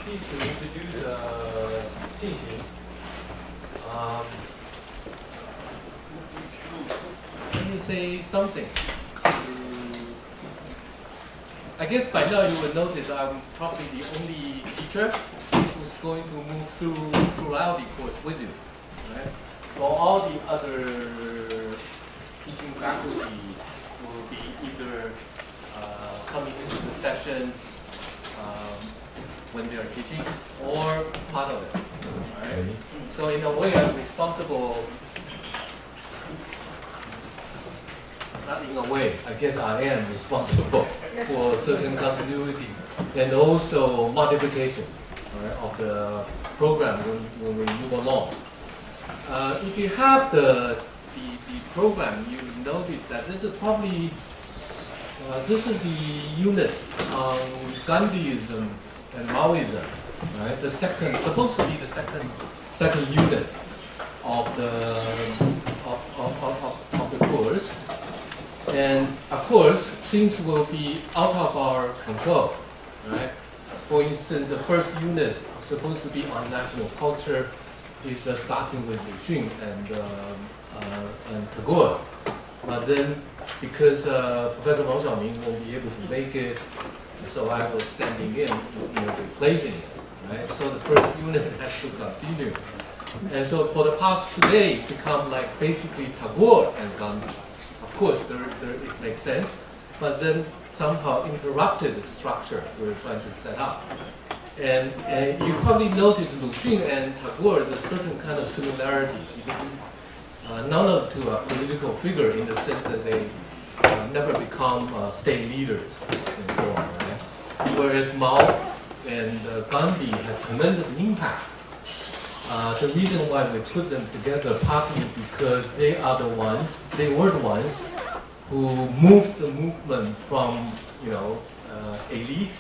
tendency to introduce thinking. Let me say something. I guess by now you will notice I'm probably the only teacher who's going to move throughout the course with you. Right? For all the other teaching faculty will be either coming into the session when they are teaching or part of it. Right? So in a way I'm responsible. Not in a way, I guess I am responsible for certain continuity and also modification, right, of the program when we move along. If you have the program, you notice that this is probably this is the unit on Gandhiism and Maoism, right? The second, supposed to be the second unit of the course. And of course, things will be out of our control, right? For instance, the first unit is supposed to be on national culture, is starting with Lu Xun and Tagore. But then, because Professor Mao Xiaoming won't be able to make it, so I was standing in, replacing it, right? So the first unit has to continue. And so for the past 2 days, it become like basically Tagore and Gandhi. Of course, it makes sense, but then somehow interrupted the structure we're trying to set up. And you probably notice Lu Xun and Tagore, there's certain kind of similarities. None of them are political figure in the sense that they never become state leaders and so on. Right? Whereas Mao and Gandhi had tremendous impact. The reason why we put them together partly because they were the ones who moved the movement from elite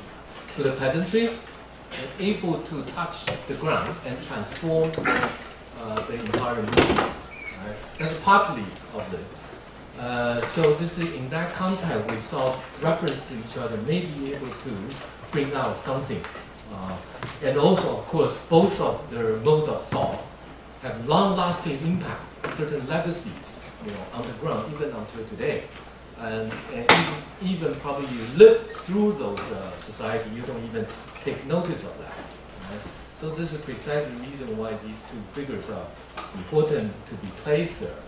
to the peasantry and able to touch the ground and transform the entire movement. Right? That's partly of it. So this is in that context we saw reference to each other may be able to bring out something. And also, of course, both of their mode of thought have long-lasting impact, certain legacies, on the ground, even until today. And even probably you live through those society, you don't even take notice of that. Right? So this is precisely the reason why these two figures are important to be placed there.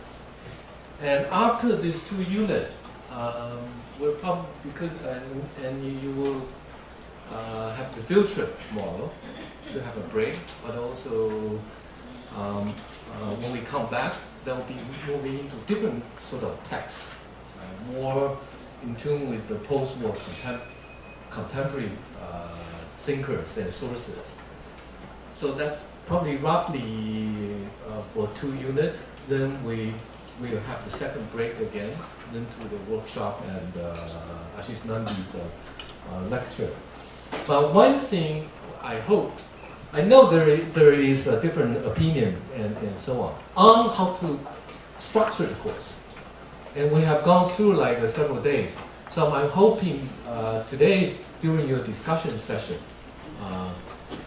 And after these two units, we're probably because you will. Have the field trip tomorrow to have a break, but also when we come back, they'll be moving into different sort of texts, more in tune with the post-war contemporary thinkers and sources. So that's probably roughly for 2 units. Then we will have the second break again, then to the workshop and Ashish Nandi's lecture. But one thing I hope, I know there is a different opinion and so on how to structure the course. And we have gone through like several days. So I'm hoping today, during your discussion session,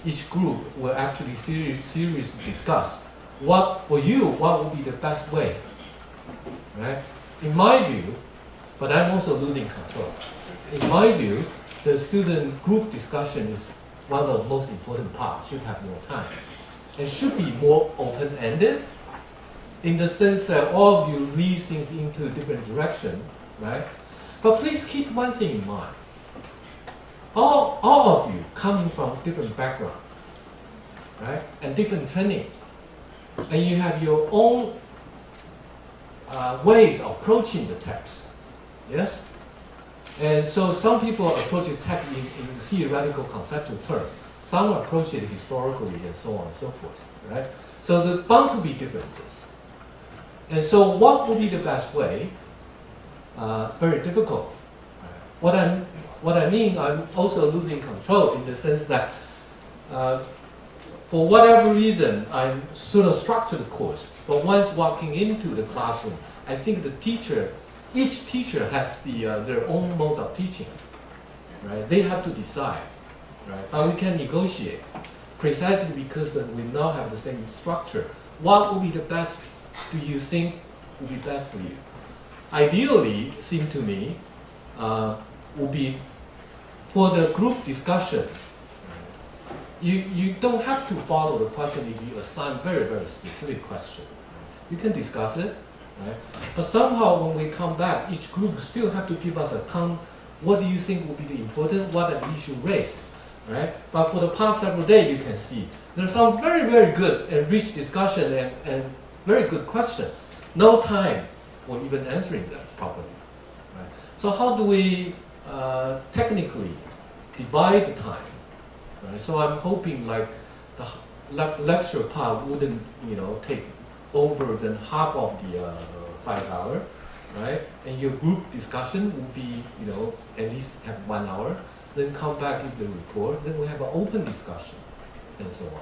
each group will actually seriously discuss what would be the best way, right? In my view, but I'm also losing control. In my view, the student group discussion is one of the most important parts, should have more time. And should be more open-ended, in the sense that all of you read things into a different direction, right? But please keep one thing in mind. All of you coming from different background, right? And different training. And you have your own ways of approaching the text, yes? And so some people approach the text in theoretical conceptual terms. Some approach it historically and so on and so forth, right? So there's bound to be differences. And so what would be the best way? Very difficult. What I mean, I'm also losing control in the sense that for whatever reason, I'm sort of structured the course. But once walking into the classroom, I think each teacher has their own mode of teaching, right? They have to decide right? But we can negotiate precisely because we now have the same structure. What would be the best? Do you think would be best for you? Ideally, it seems to me, would be for the group discussion. You don't have to follow the question if you assign very, very specific question. You can discuss it, right? But somehow when we come back, each group still have to give us a count. What do you think will be the important? What are the issue raised, right? But for the past several days, you can see there's some very, very good and rich discussion and very good question. No time for even answering them properly, right? So how do we technically divide the time? Right? So I'm hoping like the lecture part wouldn't, take over than half of the 5 hours, right? And your group discussion will be, at least have 1 hour. Then come back with the report. Then we have an open discussion, and so on.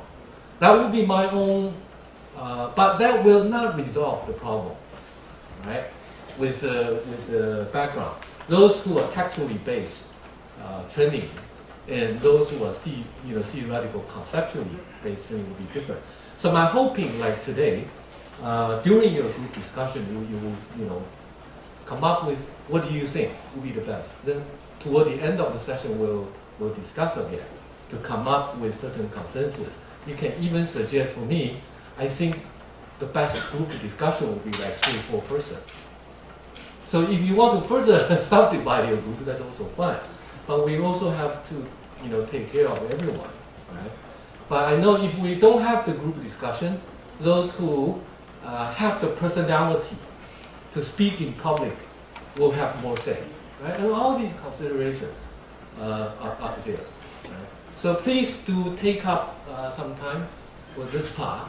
That would be my own, but that will not resolve the problem, right? With the background, those who are textually based training, and those who are theoretical conceptually based training will be different. So my hoping, like today, during your group discussion, you will, come up with what do you think will be the best. Then toward the end of the session, we'll discuss again to come up with certain consensus. You can even suggest for me, I think the best group discussion will be like 3 or 4 persons. So if you want to further subdivide your group, that's also fine. But we also have to, take care of everyone, right? But I know if we don't have the group discussion, those who have the personality to speak in public will have more say, right? And all these considerations are up there, right? So please do take up some time for this part.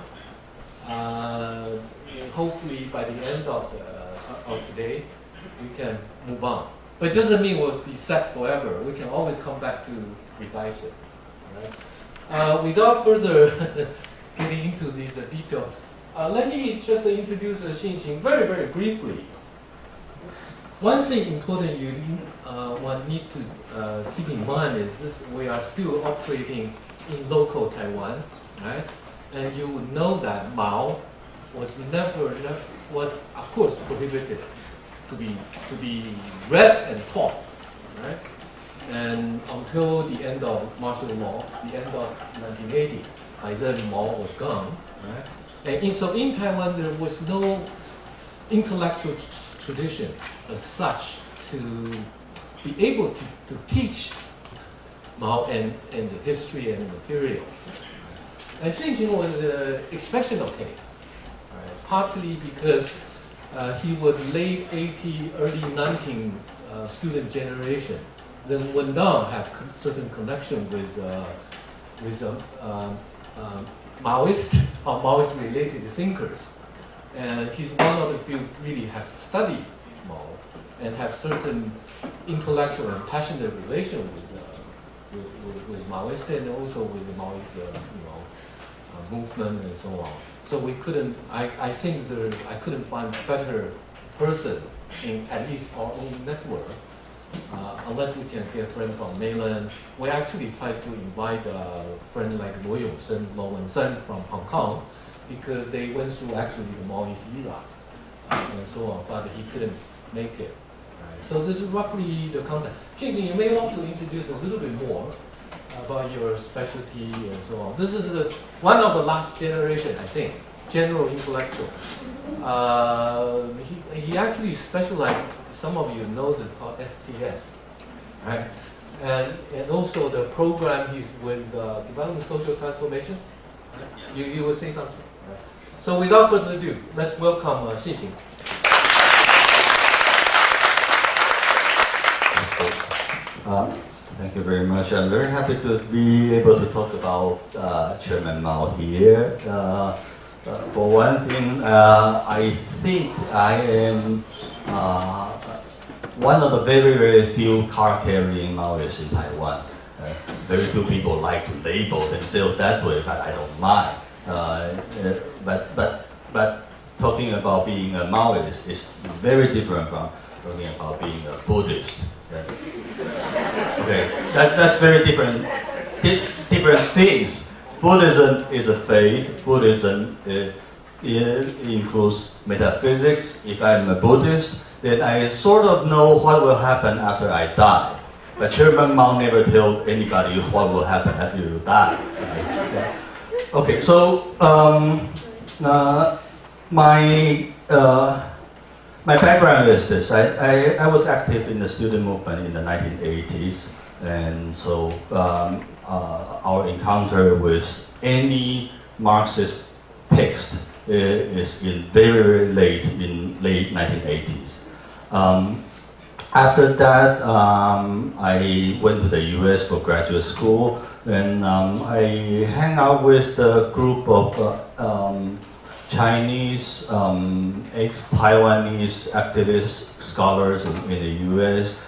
Hopefully by the end of today, we can move on. But it doesn't mean we'll be set forever. We can always come back to revise it. Right? Without further getting into these details, let me just introduce Xinxin very, very briefly. One thing important one need to keep in mind is this: we are still operating in local Taiwan, right? And you would know that Mao was was of course prohibited to be read and taught, right? And until the end of martial law, the end of 1980, by then Mao was gone, right? And so in Taiwan there was no intellectual tradition as such to be able to teach Mao and the history and the material. And Xinxin was an exceptional case, right? Partly because he was late 80, early 19 student generation. Then went on had certain connection with Maoist or Maoist-related thinkers, and he's one of the few really have studied Mao and have certain intellectual and passionate relation with Maoist and also with the Maoist movement and so on. So we couldn't. I think I couldn't find a better person in at least our own network, unless we can get friends from mainland. We actually tried to invite a friend like Lo Wen-sen from Hong Kong, because they went through actually the Maoist era and so on, but he couldn't make it. Right. So this is roughly the content. Xinxin, you may want to introduce a little bit more about your specialty and so on. This is one of the last generation, I think, general intellectual. He actually specialized, some of you know this called STS, right? And also the program he's with Development Social Transformation. You will say something, right? So without further ado, let's welcome Xinxin. Thank you very much. I'm very happy to be able to talk about Chairman Mao here. For one thing, I think I am one of the very, very few card-carrying Maoists in Taiwan. Very few people like to label themselves that way, but I don't mind. But talking about being a Maoist is very different from talking about being a Buddhist. Okay, that's very different different things. Buddhism is a faith. Buddhism includes metaphysics. If I'm a Buddhist, then I sort of know what will happen after I die. But Chairman Mao never told anybody what will happen after you die. Right? Okay, so my background is this. I was active in the student movement in the 1980s, and so our encounter with any Marxist text is in very late 1980s. After that, I went to the U.S. for graduate school, and I hang out with a group of Chinese, ex-Taiwanese activists, scholars in the U.S.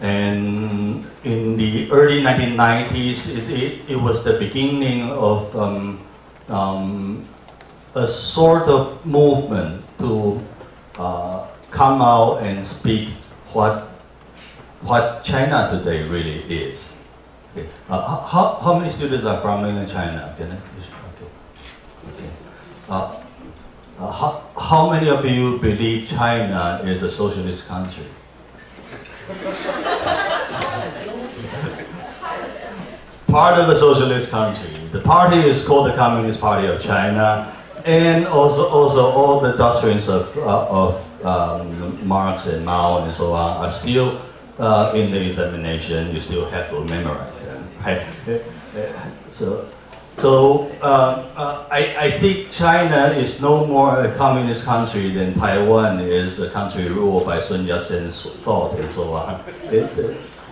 And in the early 1990s, it was the beginning of a sort of movement to come out and speak what China today really is. Okay. How many students are from mainland China? Can I? Okay. Okay. How many of you believe China is a socialist country? Part of the socialist country. The party is called the Communist Party of China, and also all the doctrines of Marx and Mao and so on are still in the examination. You still have to memorize them. Right? So I think China is no more a communist country than Taiwan is a country ruled by Sun Yat-sen's thought and so on.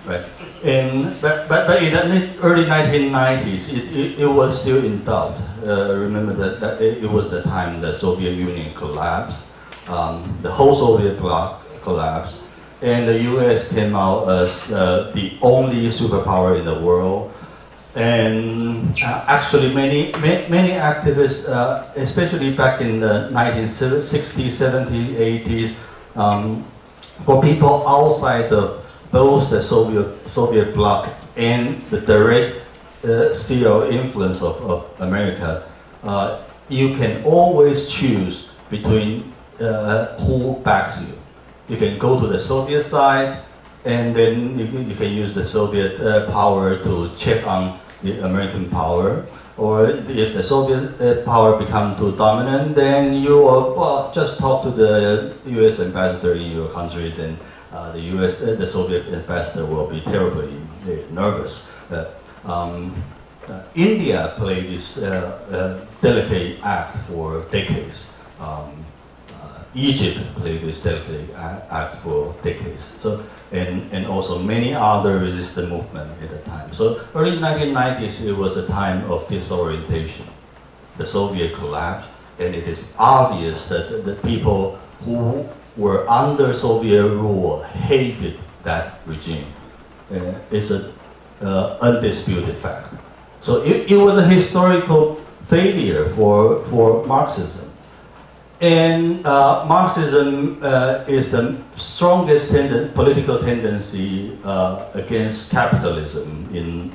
Right. But in the early 1990s, it was still in doubt. Remember that it was the time the Soviet Union collapsed, the whole Soviet bloc collapsed, and the U.S. came out as the only superpower in the world. And actually, many activists, especially back in the 1960s, 70s, 80s, for people outside of both the Soviet bloc and the direct sphere of influence of America, you can always choose between who backs you. You can go to the Soviet side, and then you can use the Soviet power to check on the American power. Or if the Soviet power becomes too dominant, then you will just talk to the U.S. ambassador in your country. Then the Soviet ambassador will be terribly nervous. India played this delicate act for decades. Egypt played this delicate act for decades. So, and also many other resistance movements at the time. So early 1990s, it was a time of disorientation. The Soviet collapsed, and it is obvious that the people who were under Soviet rule hated that regime. It's an undisputed fact. So it was a historical failure for Marxism. And Marxism is the strongest political tendency against capitalism in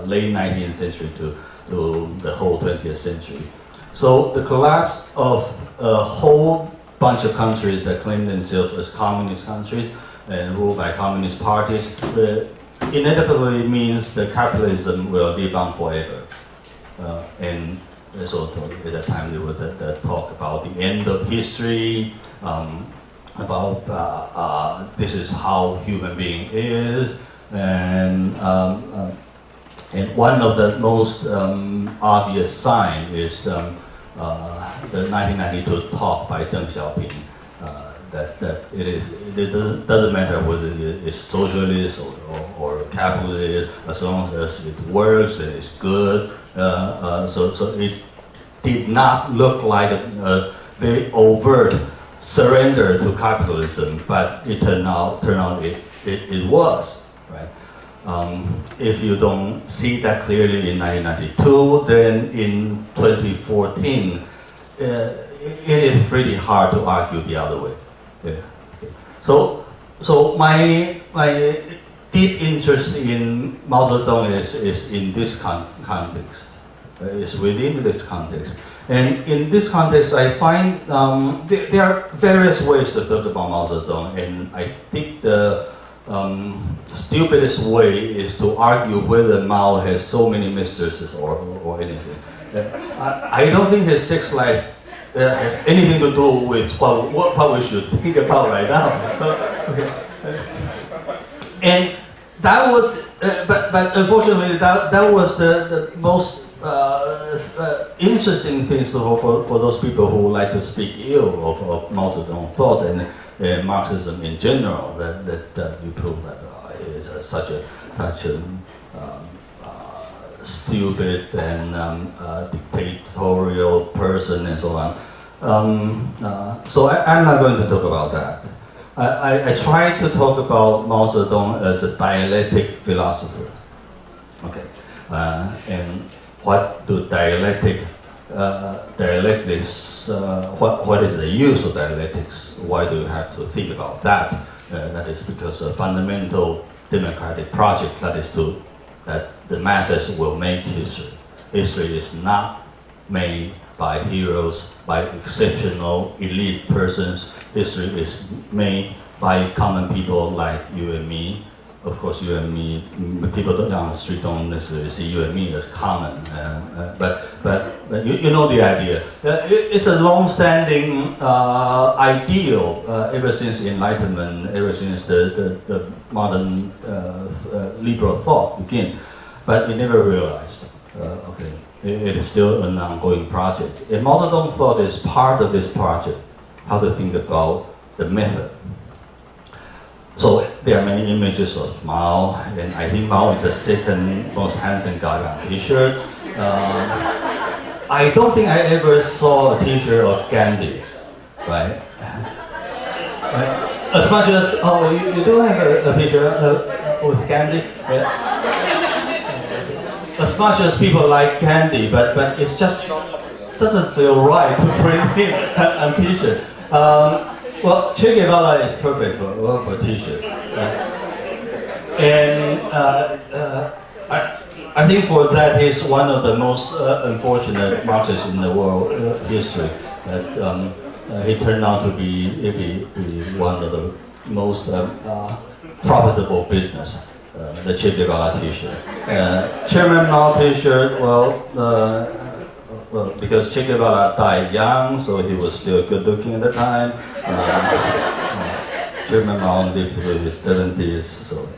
late 19th century to the whole 20th century. So the collapse of a whole bunch of countries that claim themselves as communist countries and ruled by communist parties inevitably means that capitalism will live on forever. And so at that time there was a talk about the end of history, about this is how human being is, and one of the most obvious signs is the 1992 talk by Deng Xiaoping that it doesn't matter whether it's socialist or capitalist, as long as it works and it's good. So it did not look like a very overt surrender to capitalism, but it turned out it was, right? If you don't see that clearly in 1992, then in 2014, it is pretty hard to argue the other way. Yeah. Okay. So my deep interest in Mao Zedong is in this context. Is within this context. And in this context, I find there are various ways to talk about Mao Zedong, and I think the stupidest way is to argue whether Mao has so many mistresses or anything. I don't think his sex life has anything to do with what we should think about right now. And that was, but unfortunately, that was the most interesting things for those people who like to speak ill of Mao Zedong thought and Marxism in general. That you prove that he is such a stupid and dictatorial person and so on. So I'm not going to talk about that. I try to talk about Mao Zedong as a dialectic philosopher. Okay, and what do dialectics? What is the use of dialectics? Why do you have to think about that? That is because a fundamental democratic project that the masses will make history. History is not made by heroes, by exceptional elite persons. History is made by common people like you and me. Of course, you and me, people on the street don't necessarily see you and me as common, but you know the idea. It's a long-standing ideal ever since Enlightenment, ever since the modern liberal thought began, but we never realized. Okay, it is still an ongoing project. And Mao Zedong thought is part of this project, how to think about the method. So there are many images of Mao, and I think Mao is the second most handsome guy on T-shirt. I don't think I ever saw a T-shirt of Gandhi, right? As much as you do have a picture with Gandhi. As much as people like Gandhi, but it's just doesn't feel right to print him on T-shirt. Well, Che Guevara is perfect for a T-shirt, and I think for that he's one of the most unfortunate Marxists in the world history. That he turned out to be one of the most profitable business. The Che Guevara T-shirt, Chairman Mao T-shirt. Well, because Che Guevara died young, so he was still good looking at the time. Chairman Mao lived through his 70s, so.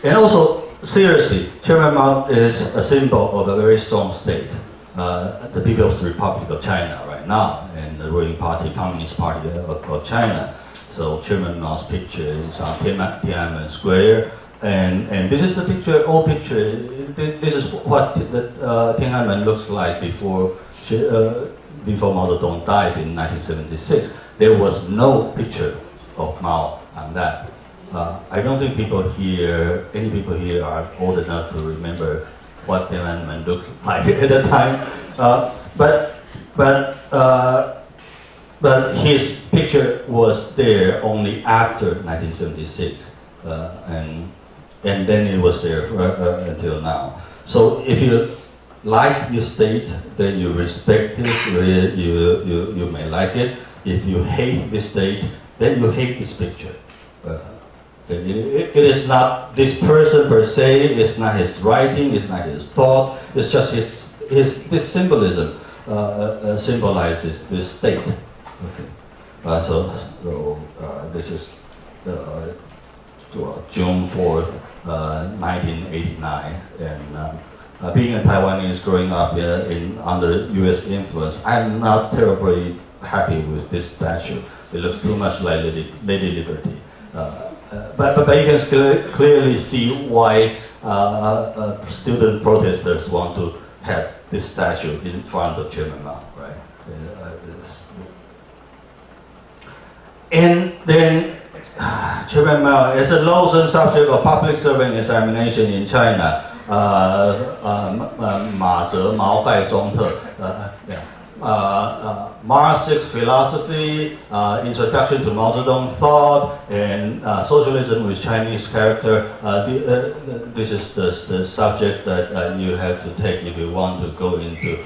And also, seriously, Chairman Mao is a symbol of a very strong state. The People's Republic of China right now, and the ruling party, Communist Party of China. So Chairman Mao's picture is on Tiananmen Square. And this is the picture, old picture. This is what Tiananmen looks like before Mao Zedong died in 1976. There was no picture of Mao on that. I don't think any people here are old enough to remember what Tiananmen looked like at the time. But his picture was there only after 1976, and then it was there until now. So if you like the state, then you respect it, you may like it. If you hate the state, then you hate this picture. It is not this person per se, it's not his writing, it's not his thought, it's just this symbolism symbolizes this state. Okay. So this is June 4th, 1989, and being a Taiwanese growing up under U.S. influence, I'm not terribly happy with this statue. It looks too much like Lady Liberty. But you can clearly see why student protesters want to have this statue in front of Chairman Mao, right? And then Chairman Mao is a loathsome subject of public servant examination in China. 马哲毛盖中特 Marxist philosophy, introduction to Mao Zedong thought, and socialism with Chinese character. This is the subject that you have to take if you want to go into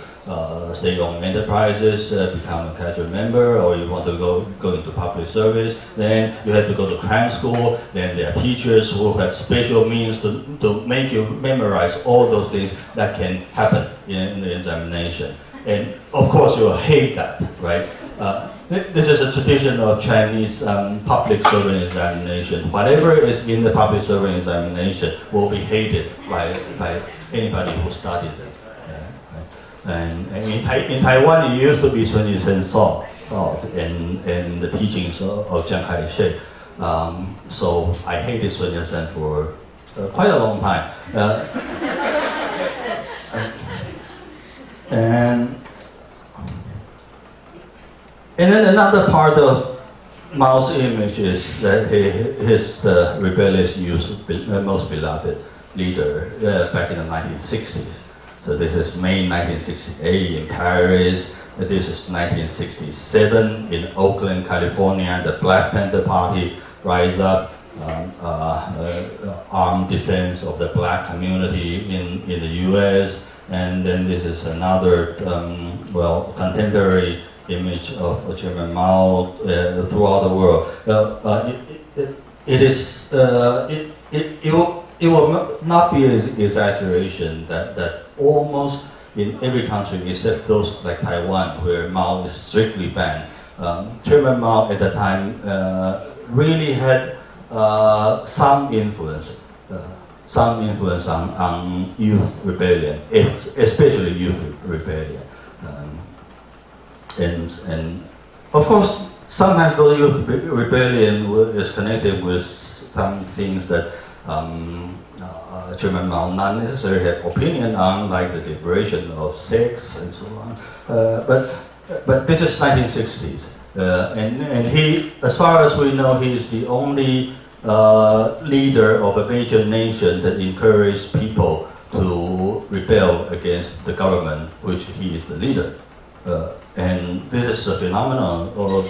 state-owned enterprises, become a casual member, or you want to go into public service. Then you have to go to cram school. Then there are teachers who have special means to make you memorize all those things that can happen in the examination. And of course you will hate that, right? This is a tradition of Chinese public service examination. Whatever is in the public service examination will be hated by anybody who studied it. And in Taiwan, it used to be Sun Yat-sen's thought and the teachings of Chiang Kai-shek. So I hated Sun Yat-sen for quite a long time. And then another part of Mao's image is that he is the rebellious youth, most beloved leader back in the 1960s. So this is May 1968 in Paris. This is 1967 in Oakland, California. The Black Panther Party rise up, armed defense of the black community in the U.S. And then this is another, contemporary image of Chairman Mao throughout the world. It will not be an exaggeration that almost in every country except those like Taiwan, where Mao is strictly banned, Chairman Mao at the time really had some influence on youth rebellion, especially youth rebellion. And of course, sometimes the youth rebellion is connected with some things that Chairman Mao not necessarily had opinion on, like the liberation of sex and so on. But this is 1960s, and he, as far as we know, he is the only leader of a major nation that encouraged people to rebel against the government, which he is the leader. And this is a phenomenon or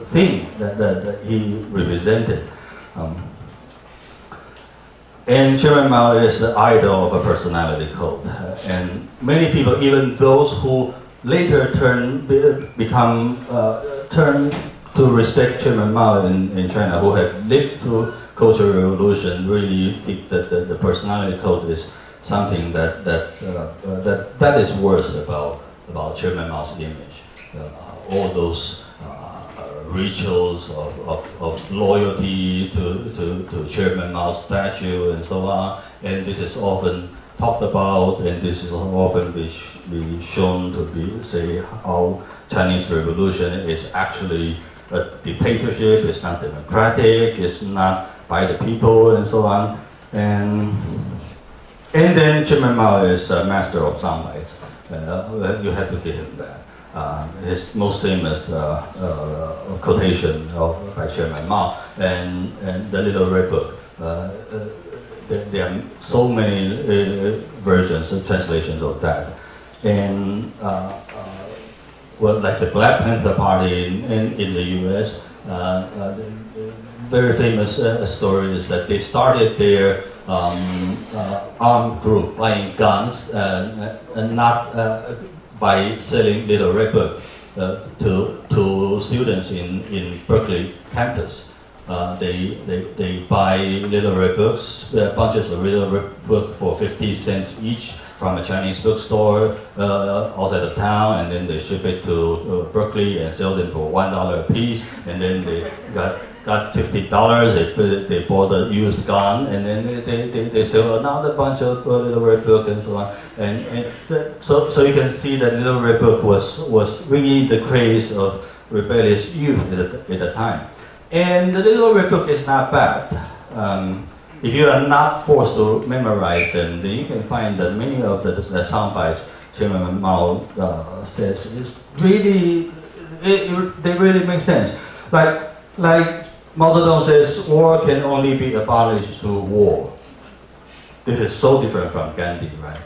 thing that he represented. And Chairman Mao is the idol of a personality cult. And many people, even those who later turn to respect Chairman Mao in China, who have lived through Cultural Revolution, really think that the personality cult is something that is worse about Chairman Mao's image. All those rituals of loyalty to Chairman Mao's statue and so on, and this is often talked about, and this is often be shown to be say how Chinese Revolution is actually a dictatorship. It's not democratic. It's not by the people, and so on. And then Chairman Mao is a master of soundbites. You have to give him that. His most famous quotation by Chairman Mao and the Little Red Book. There are so many versions and translations of that. And like the Black Panther Party in the U.S., very famous story is that they started their armed group buying guns and not by selling Little Red Book to students in Berkeley campus. They buy Little Red Books, bunches of Little Red Book for 50 cents each from a Chinese bookstore outside of town, and then they ship it to Berkeley and sell them for $1 a piece, and then they got $50, they bought a used gun, and then they sell another bunch of Little Red Book and so on. So you can see that Little Red Book was really the craze of rebellious youth at the time. And the Little Red Book is not bad. If you are not forced to memorize them, then you can find that many of the sound bites Chairman Mao says is really, they really make sense. Like Mao Zedong says, war can only be abolished through war. This is so different from Gandhi, right?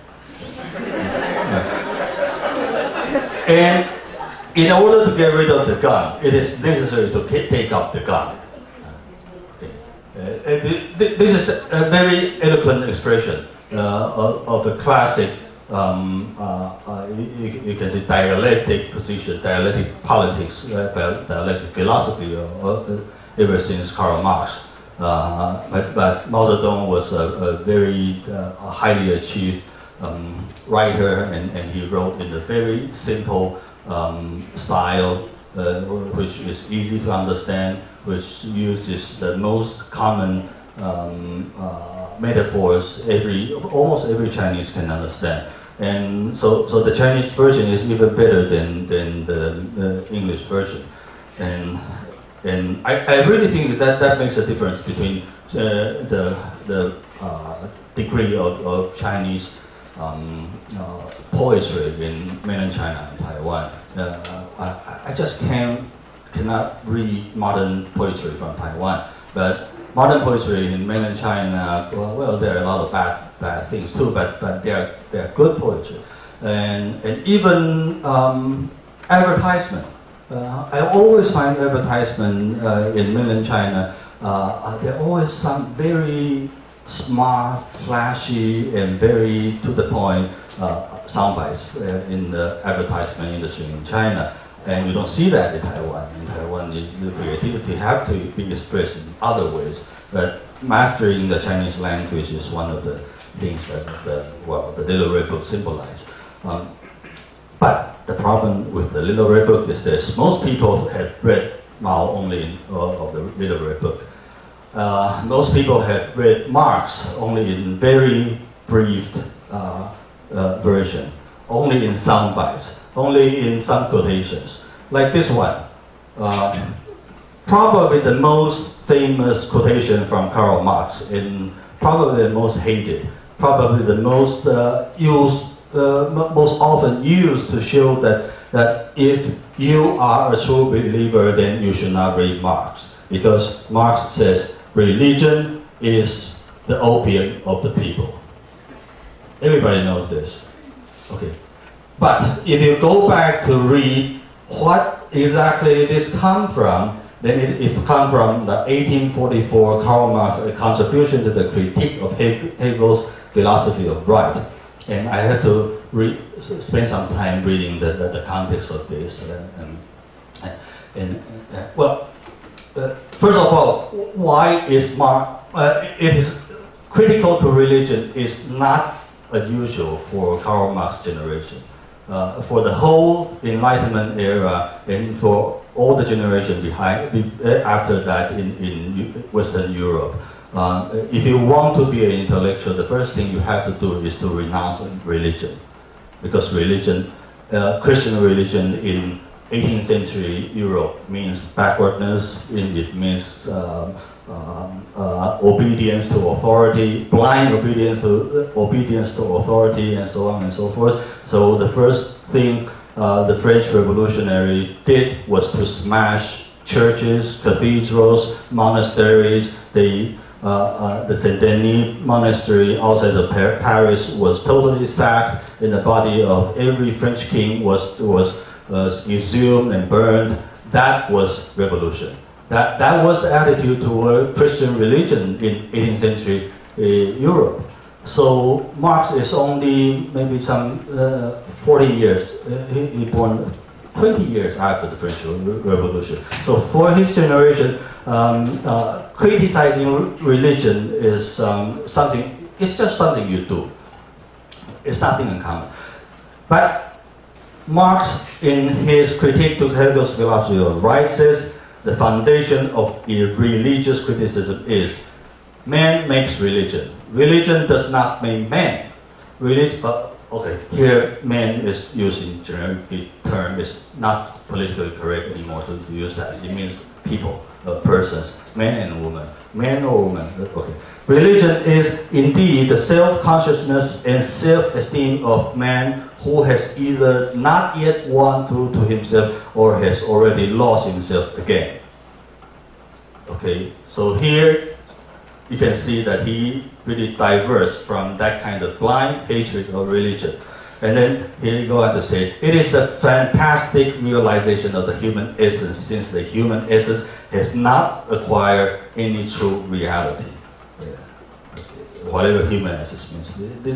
And in order to get rid of the gun, it is necessary to take up the gun. This is a very eloquent expression of the classic, you can say, dialectic position, dialectic politics, dialectic philosophy ever since Karl Marx. But Mao Zedong was a very highly achieved writer, and he wrote in a very simple style, which is easy to understand, which uses the most common metaphors almost every Chinese can understand. And so the Chinese version is even better than the English version. And I really think that makes a difference between the degree of Chinese poetry in mainland China and Taiwan. I just cannot read modern poetry from Taiwan, but modern poetry in mainland China, well, there are a lot of bad things too, but they are good poetry, and even advertisement. I always find advertisement in mainland China. There are always some very smart, flashy, and very to the point sound bites in the advertisement industry in China. And you don't see that in Taiwan. In Taiwan, the creativity have to be expressed in other ways. But mastering the Chinese language is one of the things that the Little Red Book symbolizes. But the problem with the Little Red Book is this: most people have read Mao only of the Little Red Book. Most people have read Marx only in very brief version, only in sound bites, only in some quotations. Like this one. Probably the most famous quotation from Karl Marx, and probably the most hated, probably the most most often used to show that if you are a true believer, then you should not read Marx, because Marx says religion is the opium of the people. Everybody knows this. Okay. But if you go back to read what exactly this come from, then it comes from the 1844 Karl Marx contribution to the critique of Hegel's philosophy of right. And I had to spend some time reading the context of this. First of all, why is Marx? It is critical to religion is not unusual for Karl Marx generation. For the whole Enlightenment era and for all the generation after that in Western Europe. If you want to be an intellectual, the first thing you have to do is to renounce religion. Because religion, Christian religion in 18th century Europe means backwardness, it means obedience to authority, blind obedience to authority, and so on and so forth. So the first thing the French revolutionary did was to smash churches, cathedrals, monasteries. The Saint-Denis monastery outside of Paris was totally sacked, and the body of every French king was exhumed and burned. That was revolution. That was the attitude toward Christian religion in 18th century Europe. So Marx is only maybe some 40 years, he born 20 years after the French Revolution. So for his generation, criticizing religion is something, it's just something you do. It's nothing uncommon. But Marx, in his critique to Hegel's philosophy of right, says the foundation of religious criticism is man makes religion. Religion does not make man. Okay, here man is using generic term. It's not politically correct anymore to use that. It means people, persons, man and woman. Man or woman, okay. Religion is indeed the self-consciousness and self-esteem of man who has either not yet won through to himself or has already lost himself again. Okay, so here you can see that he really diverged from that kind of blind hatred of religion. And then he goes on to say, it is a fantastic realization of the human essence, since the human essence has not acquired any true reality. Whatever human essence means.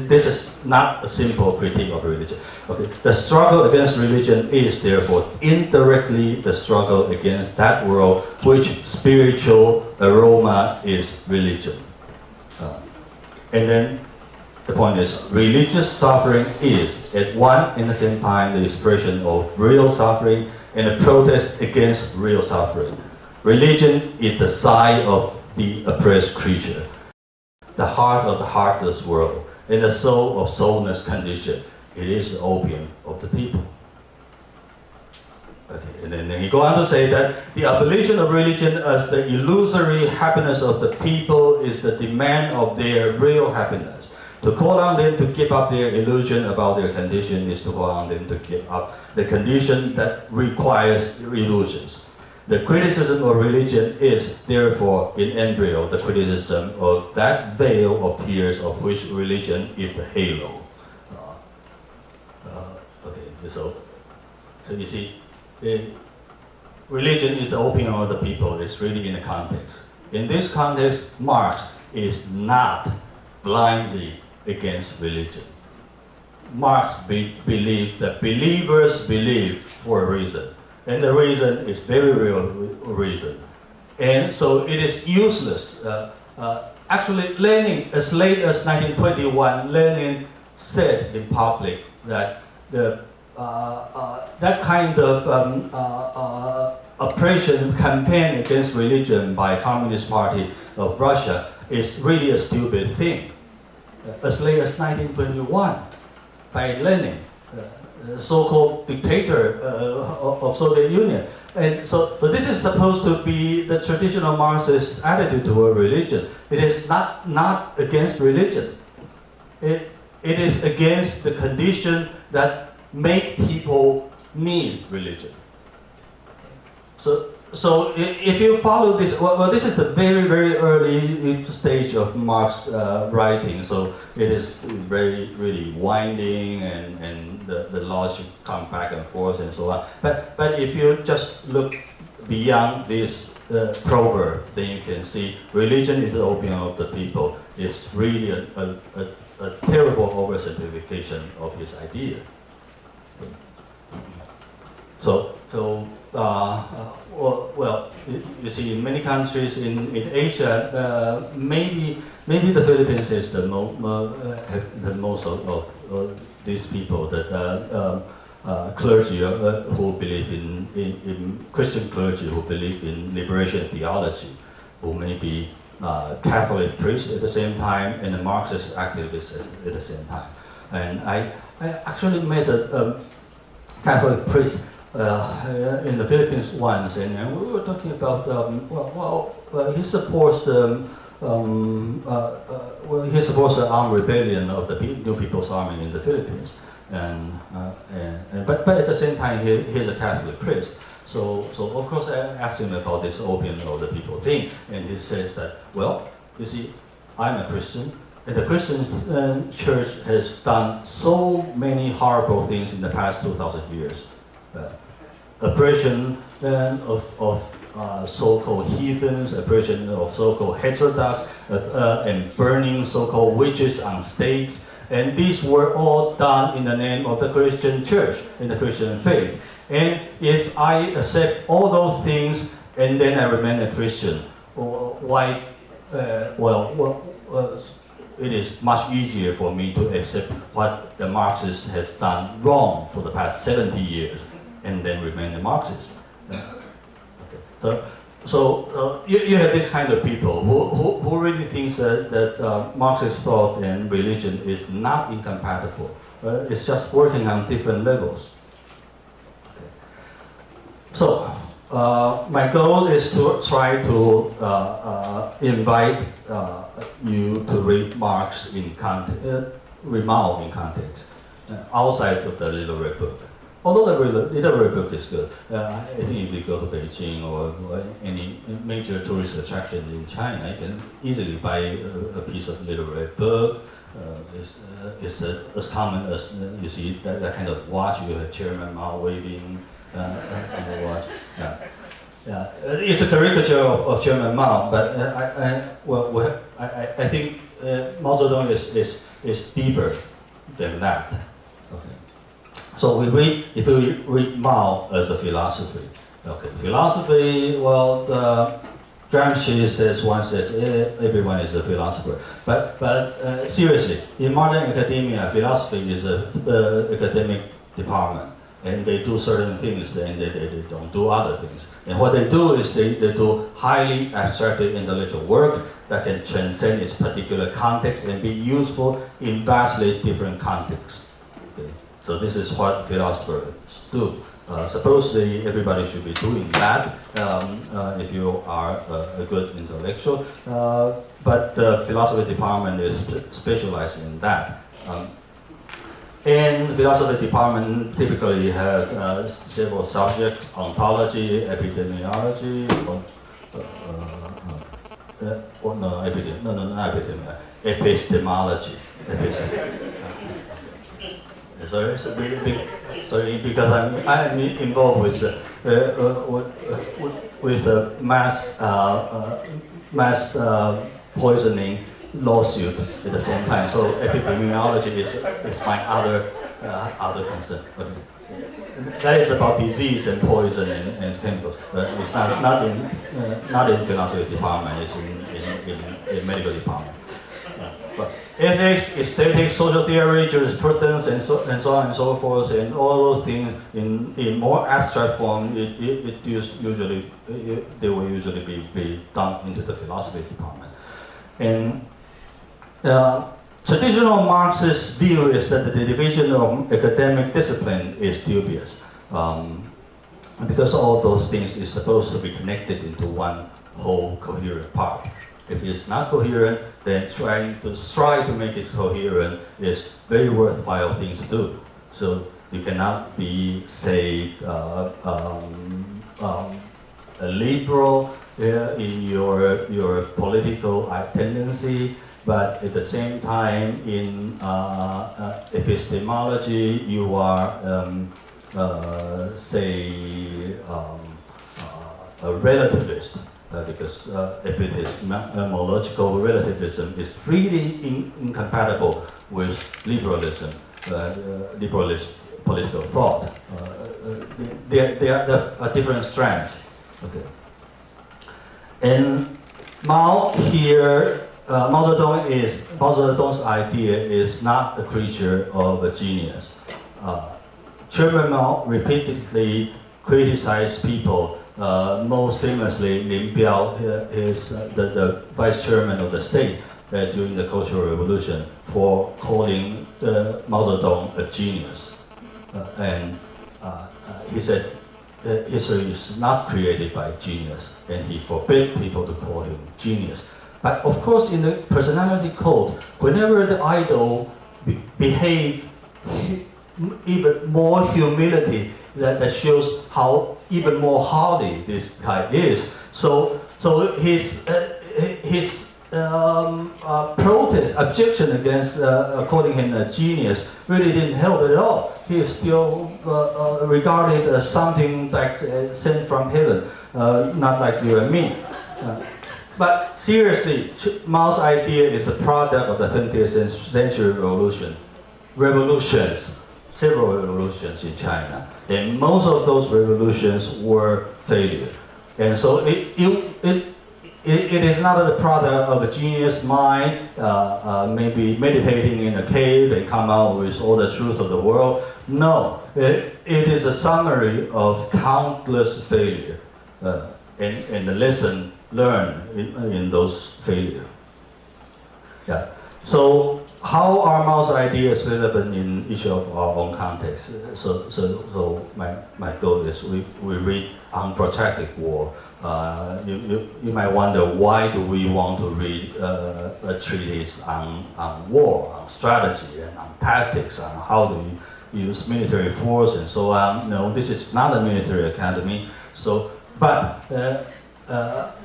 This is not a simple critique of religion. Okay. The struggle against religion is therefore indirectly the struggle against that world which spiritual aroma is religion. And then the point is, religious suffering is at one and the same time the expression of real suffering and a protest against real suffering. Religion is the sigh of the oppressed creature, the heart of the heartless world, and the soul of soulless condition. It is the opium of the people. Okay. And then he goes on to say that the abolition of religion as the illusory happiness of the people is the demand of their real happiness. To call on them to give up their illusion about their condition is to call on them to give up the condition that requires illusions. The criticism of religion is, therefore, in embryo, the criticism of that veil of tears of which religion is the halo. Okay, so you see, religion is the opium of the people. It's really in the context. In this context, Marx is not blindly against religion. Marx believes that believers believe for a reason. And the reason is very real reason. And so it is useless. Actually, Lenin, as late as 1921, Lenin said in public that that kind of oppression campaign against religion by Communist Party of Russia is really a stupid thing. As late as 1921, by Lenin, so-called dictator of Soviet Union. And so this is supposed to be the traditional Marxist attitude toward religion. It is not against religion. It is against the condition that make people need religion. So if you follow this, well, this is a very, very early stage of Marx's writing, so it is very, really winding, and the logic come back and forth and so on. But if you just look beyond this proverb, then you can see religion is the opium of the people. It's really a terrible oversimplification of his idea. Well, you see, in many countries in Asia, maybe the Philippines is the most of these people that clergy who believe in Christian clergy who believe in liberation theology, who may be Catholic priests at the same time and a Marxist activist at the same time. And I actually met a Catholic priest in the Philippines once, and we were talking about he supports the armed rebellion of the New People's Army in the Philippines, but at the same time he's a Catholic priest. So of course I asked him about this opium of the people thing, and he says that, well, you see, I'm a Christian, and the Christian church has done so many horrible things in the past 2,000 years. Oppression of so-called heathens, oppression of so-called heterodox, and burning so-called witches on stakes. And these were all done in the name of the Christian church, in the Christian faith. And if I accept all those things and then I remain a Christian, why? It is much easier for me to accept what the Marxist has done wrong for the past 70 years and then remain a Marxist. Okay. So you have this kind of people who really thinks that Marxist thought and religion is not incompatible. It's just working on different levels. Okay. So my goal is to try to invite you to read Marx in context, Mao in context, outside of the Little Red Book. Although the Little Red Book is good, I think if you go to Beijing or any major tourist attraction in China, you can easily buy a piece of Little Red Book is as common as you see that kind of watch. You have Chairman Mao waving on the watch. Yeah. Yeah, it's a caricature of Chairman Mao, but I think Mao Zedong is deeper than that. Okay. So if we read Mao as a philosophy, okay, philosophy, well, Gramsci says everyone is a philosopher, but seriously, in modern academia, philosophy is a academic department. And they do certain things, and they don't do other things. And what they do is they do highly abstracted intellectual work that can transcend its particular context and be useful in vastly different contexts. Okay. So this is what philosophers do. Supposedly everybody should be doing that if you are a good intellectual, but the philosophy department is specialized in that. And the philosophy department typically has several subjects: ontology, epidemiology, epistemology. Sorry, because I'm involved with mass poisoning lawsuit at the same time. So epidemiology is my other concern. But that is about disease and poison and chemicals. But it's not in philosophy department. It's in medical department. But ethics, aesthetics, social theory, jurisprudence, and so on and so forth, and all those things in more abstract form, they will usually be dumped into the philosophy department. And traditional Marxist view is that the division of academic discipline is dubious, because all those things is supposed to be connected into one whole coherent part. If it's not coherent, then trying to make it coherent is very worthwhile thing to do. So you cannot be, say, a liberal in your political tendency, but at the same time in epistemology you are, say, a relativist. Because epistemological relativism is really incompatible with liberalism, liberalist political thought. There are different strands. Okay. And Mao here, Mao Zedong's idea is not a creature of a genius. Chairman Mao repeatedly criticized people. Most famously, Lin Biao is the vice chairman of the state during the Cultural Revolution for calling Mao Zedong a genius. And he said history is not created by genius, and he forbid people to call him genius. But of course, in the personality code, whenever the idol behave even more humility, that shows how even more hardy this guy is. So his protest, objection against calling him a genius really didn't help at all. He is still regarded as something like sent from heaven, not like you and me. But seriously, Mao's idea is a product of the 20th century revolutions. Several revolutions in China, and most of those revolutions were failure. And so it is not the product of a genius mind, maybe meditating in a cave and come out with all the truth of the world. No, it is a summary of countless failure and the lesson learned in those failures. Yeah. So how are Mao's ideas relevant in each of our own contexts? So my goal is we read Unprotracted War. You might wonder, why do we want to read a treatise on war, on strategy, and on tactics, on how to use military force and so on? No, this is not a military academy. So, but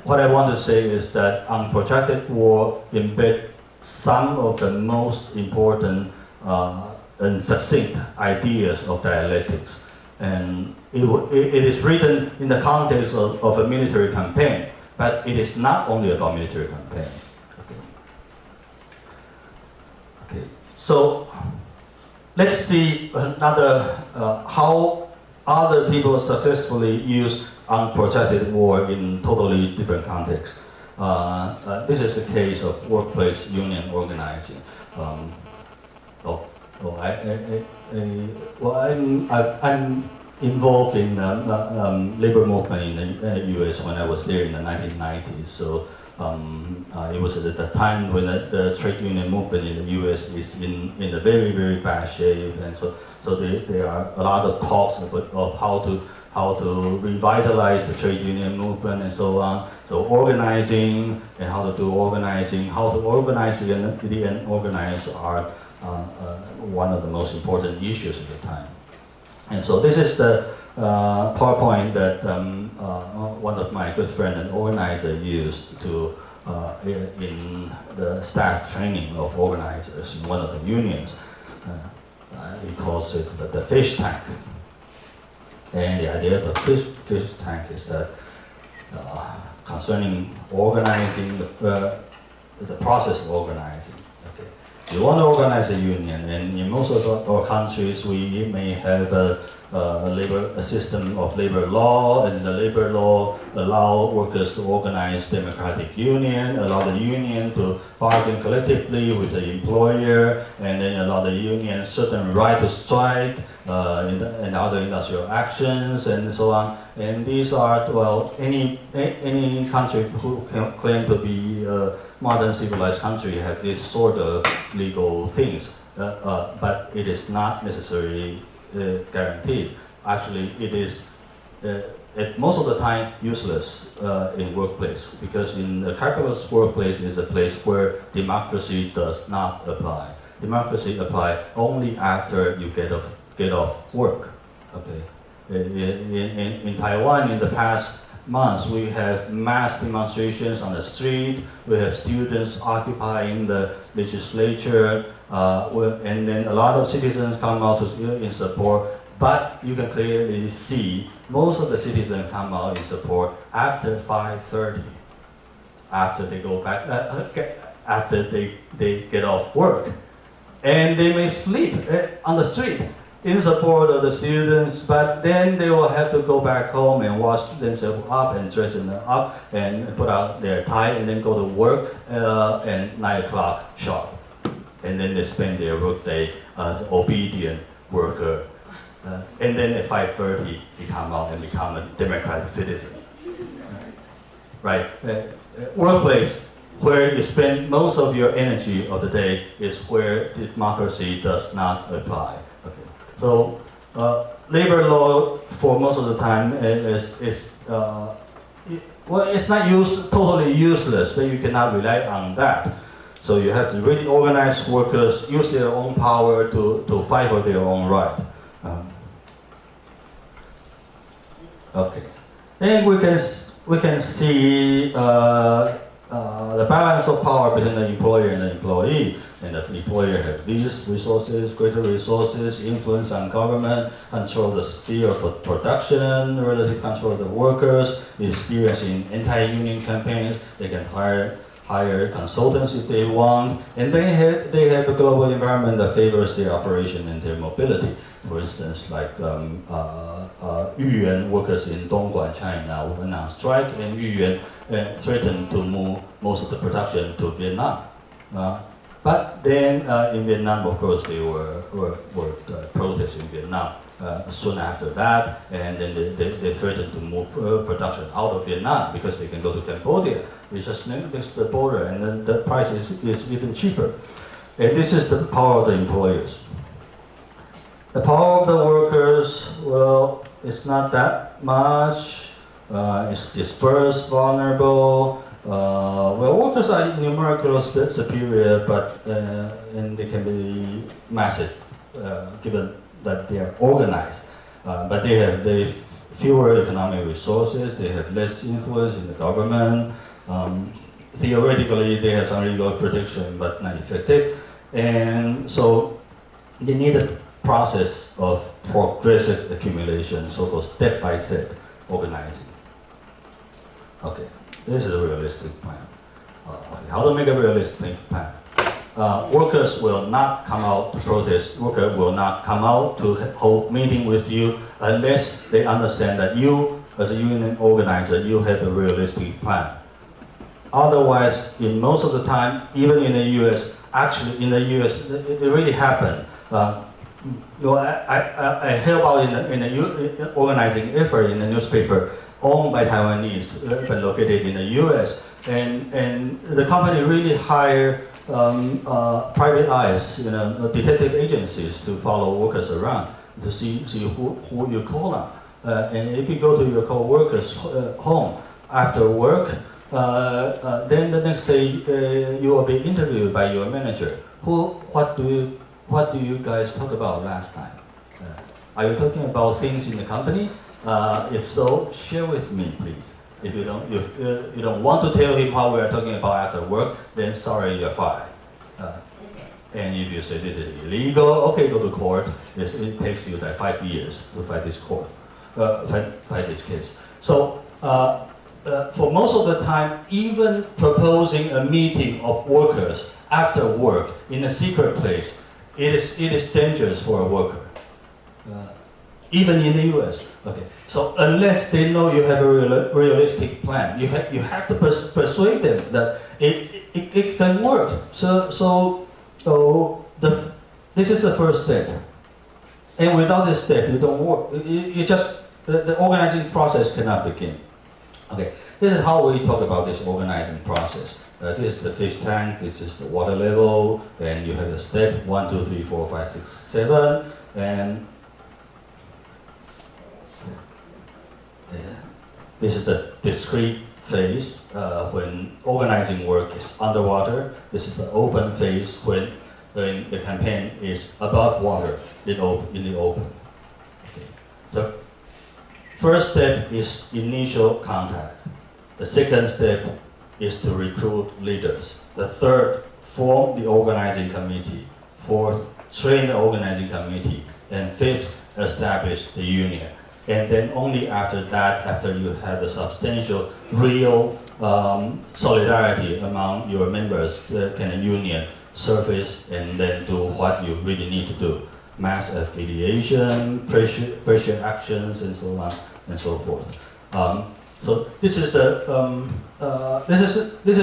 what I want to say is that Unprotracted War embed some of the most important and succinct ideas of dialectics. And it is written in the context of a military campaign, but it is not only about military campaign. Okay. So let's see another how other people successfully use unprotected war in totally different contexts. This is the case of workplace union organizing. I'm involved in labor movement in the U.S. when I was there in the 1990s. So it was at the time when the trade union movement in the U.S. is in a very, very bad shape, and so there are a lot of talks of how to revitalize the trade union movement and so on. So organizing and how to do organizing, how to organize and organize are one of the most important issues at the time. And so this is the PowerPoint that one of my good friends and organizer used to in the staff training of organizers in one of the unions. He calls it the fish tank. And the idea of the fish tank is that concerning organizing the process of organizing. Okay. You want to organize a union, and in most of our countries, we may have a system of labor law, and the labor law allow workers to organize democratic union, allow the union to bargain collectively with the employer, and then allow the union certain right to strike in other industrial actions, and so on. And these are, well, any country who can claim to be a modern civilized country have this sort of legal things, but it is not necessarily guaranteed. Actually, it is most of the time useless in workplace, because in a capitalist workplace is a place where democracy does not apply. Democracy applies only after you get off work. Okay. In Taiwan, in the past months, we have mass demonstrations on the street. We have students occupying the legislature, and then a lot of citizens come out in support. But you can clearly see most of the citizens come out in support after 5:30, after they go back, after they get off work, and they may sleep on the street in support of the students, but then they will have to go back home and wash themselves up and dress them up and put out their tie and then go to work at 9 o'clock sharp. And then they spend their workday as obedient worker. And then at 5:30, they come out and become a democratic citizen. Right? Workplace, where you spend most of your energy of the day, is where democracy does not apply. Okay. So labor law for most of the time well, it's not totally useless, but you cannot rely on that. So you have to really organize workers, use their own power to fight for their own right. Okay. And we can see the balance of power between the employer and the employee. And the employer has these resources, greater resources, influence on government, control the sphere of production, relative control of the workers, experience in anti-union campaigns. They can hire consultants if they want, and they have a global environment that favors their operation and their mobility. For instance, like Yuyuan workers in Dongguan, China, went on strike, and Yuyuan threatened to move most of the production to Vietnam. But then in Vietnam, of course, they were protests in Vietnam soon after that, and then they threatened to move production out of Vietnam because they can go to Cambodia, which is next to the border, and then the price is even cheaper. And this is the power of the employers. The power of the workers, well, it's not that much. It's dispersed, vulnerable. Well, workers are numerically superior, but and they can be massive, given that they are organized. But they have fewer economic resources. They have less influence in the government. theoretically they have some legal protection but not effective. And so they need a process of progressive accumulation, so-called step-by-step organizing. Okay, this is a realistic plan. Okay, how to make a realistic plan? Workers will not come out to protest. Workers will not come out to hold meeting with you unless they understand that you, as a union organizer, you have a realistic plan. Otherwise, in most of the time, even in the U.S., actually in the U.S., it really happened. I help out in the organizing effort in the newspaper owned by Taiwanese, but located in the U.S. And the company really hired private eyes, detective agencies to follow workers around to see who you call on. And if you go to your co-workers' home after work, then the next day you will be interviewed by your manager. What do you guys talk about last time? Are you talking about things in the company? If so, share with me, please. If you don't want to tell him what we are talking about after work, then sorry, you're fired. And if you say this is illegal, okay, go to court. It takes you like 5 years to fight this fight this case. So for most of the time, even proposing a meeting of workers after work in a secret place, it is dangerous for a worker. Even in the U.S. Okay. So unless they know you have a realistic plan, you have to persuade them that it can work. This is the first step. And without this step, you don't work. The organizing process cannot begin. Okay. This is how we talk about this organizing process. This is the fish tank. This is the water level. And you have the step 1, 2, 3, 4, 5, 6, 7, and this is the discrete phase when organizing work is underwater. This is the open phase when the campaign is above water in the open. Okay. So first step is initial contact. The second step is to recruit leaders. The third, form the organizing committee. Fourth, train the organizing committee. And fifth, establish the union. And then only after that, after you have a substantial, real solidarity among your members, can a union surface and then do what you really need to do. Mass affiliation, pressure actions, and so on and so forth. So this is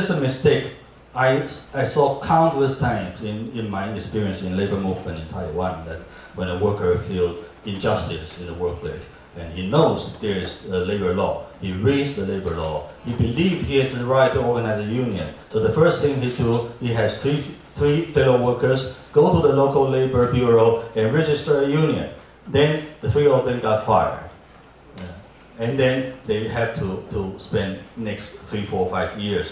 a mistake I saw countless times in my experience in labor movement in Taiwan, that when a worker feels injustice in the workplace, and he knows there is a labor law, he reads the labor law, he believes he has the right to organize a union. So the first thing he do, he has three fellow workers go to the local labor bureau and register a union. Then the three of them got fired. And then they have to spend next 3, 4, 5 years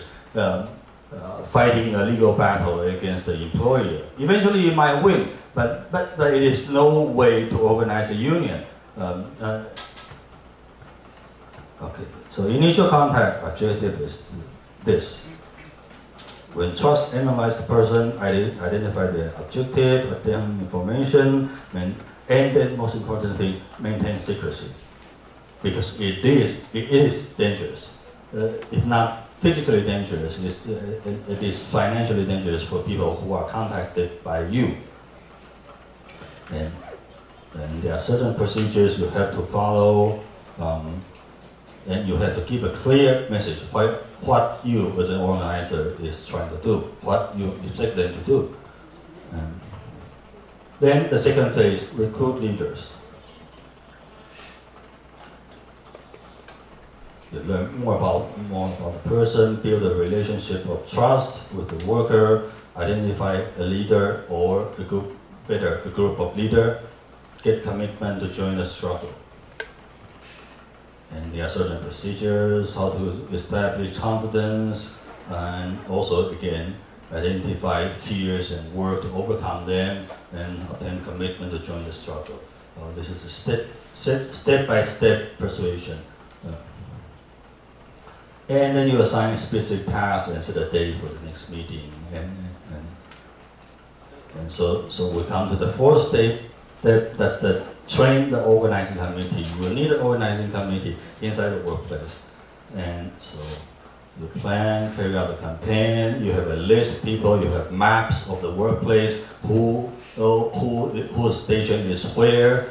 fighting a legal battle against the employer. Eventually you might win, but it is no way to organize a union. Okay, so initial contact objective is this. When trust analyze the person, identify the objective, obtain information, and then most importantly, maintain secrecy. Because it is dangerous. If not physically dangerous, it is financially dangerous for people who are contacted by you. And there are certain procedures you have to follow, and you have to give a clear message what you as an organizer is trying to do, what you expect them to do. Then the second phase, recruit leaders. You learn more about the person, build a relationship of trust with the worker, identify a leader or a group of leaders, get commitment to join the struggle. And there are certain procedures, how to establish confidence, and also again identify fears and work to overcome them, and obtain commitment to join the struggle. This is a step-by-step persuasion. And then you assign a specific task and set a date for the next meeting. And so we come to the fourth stage. That's the train the organizing committee. You will need an organizing committee inside the workplace. And so you plan, carry out the campaign, you have a list of people, you have maps of the workplace, whose station is where.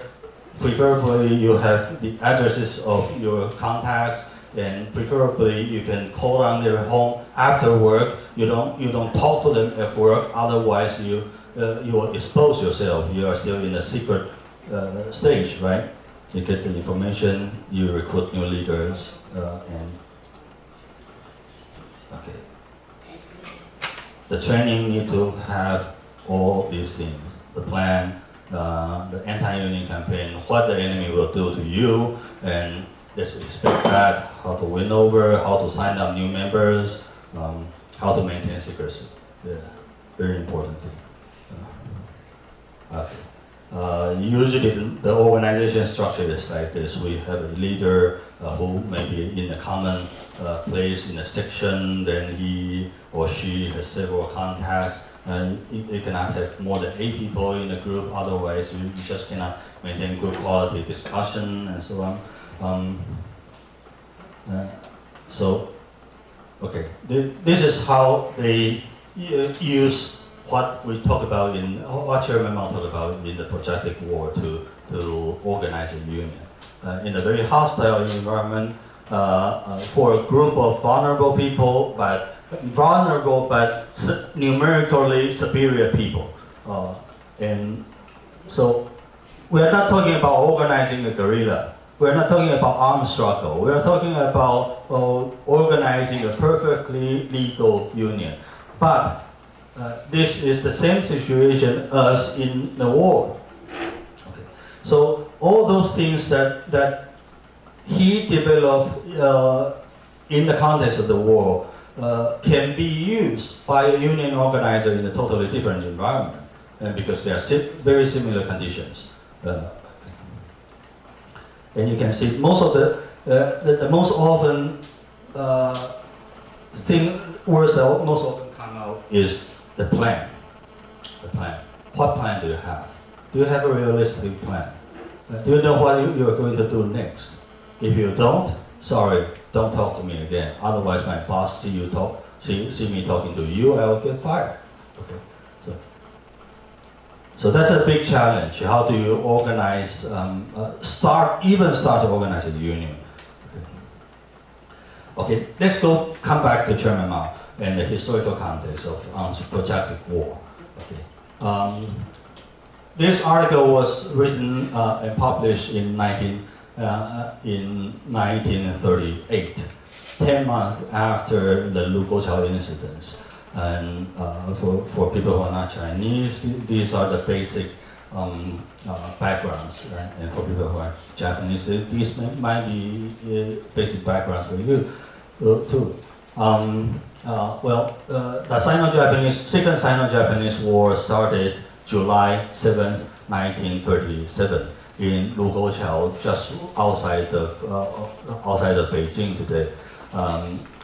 Preferably you have the addresses of your contacts, and preferably you can call on their home after work. You don't talk to them at work, otherwise you will expose yourself. You are still in a secret stage, right? You get the information, you recruit new leaders, and okay. The training need to have all these things: the plan, the anti-union campaign, what the enemy will do to you, and let's expect that, how to win over, how to sign up new members, how to maintain secrecy. Yeah, very important thing. Okay. Usually the organization structure is like this. We have a leader who may be in a common place in a section, then he or she has several contacts, and you cannot have more than 8 people in a group, otherwise you just cannot maintain good quality discussion and so on. Okay, this is how they use what we talk about what Chairman Mao talked about in the protracted war to organize a union. In a very hostile environment, for a group of vulnerable people, but numerically superior people. And so we are not talking about organizing a guerrilla. We are not talking about armed struggle. We are talking about organizing a perfectly legal union. But this is the same situation as in the war. Okay. So all those things that he developed in the context of the war can be used by a union organizer in a totally different environment, because they are very similar conditions. And you can see most of the most often words that most often come out is the plan. The plan. What plan do you have? Do you have a realistic plan? Do you know what you are going to do next? If you don't, sorry, don't talk to me again. Otherwise, my boss see me talking to you, I will get fired. Okay. So that's a big challenge. How do you organize? Start to organize a union. Okay. Let's come back to Chairman Mao and the historical context of protracted war. Okay. This article was written and published in 1938, 10 months after the Lugochao incidents. And for people who are not Chinese, these are the basic backgrounds, right? And for people who are Japanese, these might be basic backgrounds for you too. The Second Sino-Japanese War started July 7th, 1937 in Lugochao, just outside of Beijing today.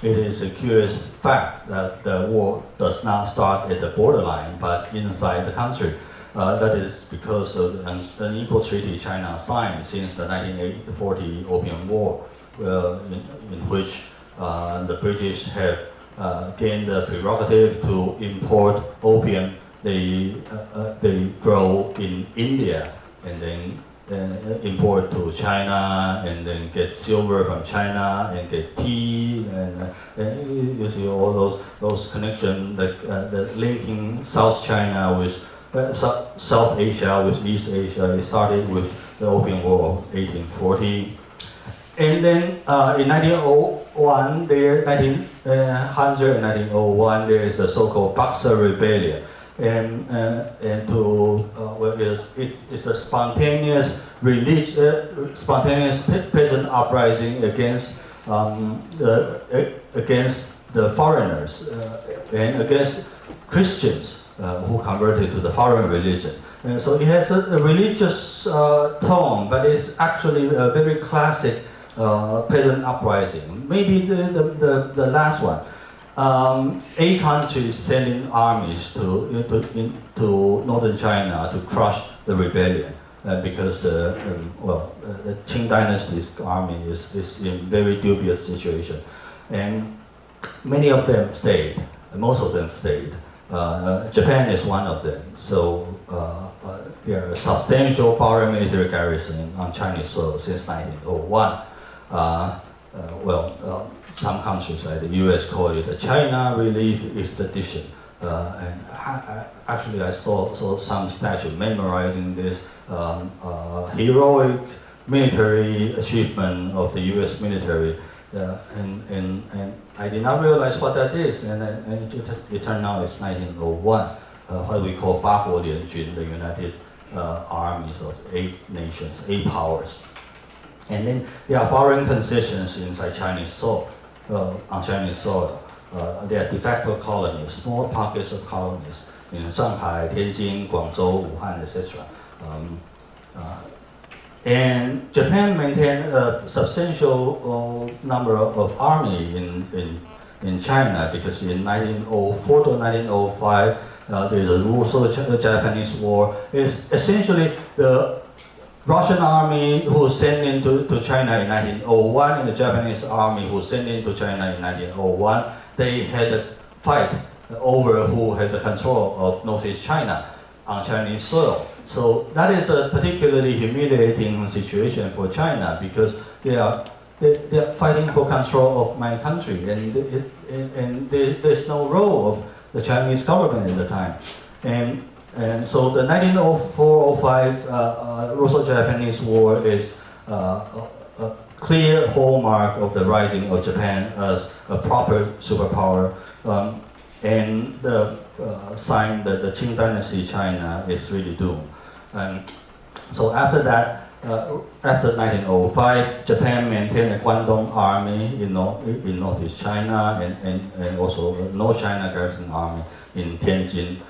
It is a curious fact that the war does not start at the borderline, but inside the country. That is because of an unequal treaty China signed since the 1940 Opium War, in which the British have gained the prerogative to import opium they grow in India, and then import to China, and then get silver from China, and get tea, and you see all those connections, the linking South China with South Asia with East Asia. It started with the Opium War of 1840, and then in 1901, 1901, there is a so-called Boxer Rebellion. It's a spontaneous peasant uprising against the foreigners and against Christians who converted to the foreign religion. And so it has a religious tone, but it's actually a very classic peasant uprising. Maybe the last one. A country sending armies to northern China to crush the rebellion because the Qing dynasty's army is in very dubious situation, and many of them stayed. Most of them stayed. Japan is one of them. So there are substantial foreign military garrison on Chinese soil since 1901. Some countries like the U.S. call it a China Relief Expedition. And actually I saw some statue memorizing this heroic military achievement of the U.S. military. And I did not realize what that is, and it turned out it's 1901, what we call 八国联军, the United Armies of 8 nations, 8 powers. And then there are foreign concessions inside Chinese soil, on Chinese soil. There are de facto colonies, small pockets of colonies in Shanghai, Tianjin, Guangzhou, Wuhan, etc. And Japan maintained a substantial number of army in China, because in 1904 to 1905 there's a Russo-Japanese War. It's essentially the Russian army who was sent into China in 1901 and the Japanese army who was sent into China in 1901. They had a fight over who has the control of Northeast China on Chinese soil. So that is a particularly humiliating situation for China, because they are fighting for control of my country, and there's no role of the Chinese government at the time. And so the 1904-05 Russo-Japanese War is a clear hallmark of the rising of Japan as a proper superpower, and the sign that the Qing dynasty China is really doomed. And so after that, after 1905, Japan maintained a Guangdong army in northeast China, and also the North China Garrison Army in Tianjin.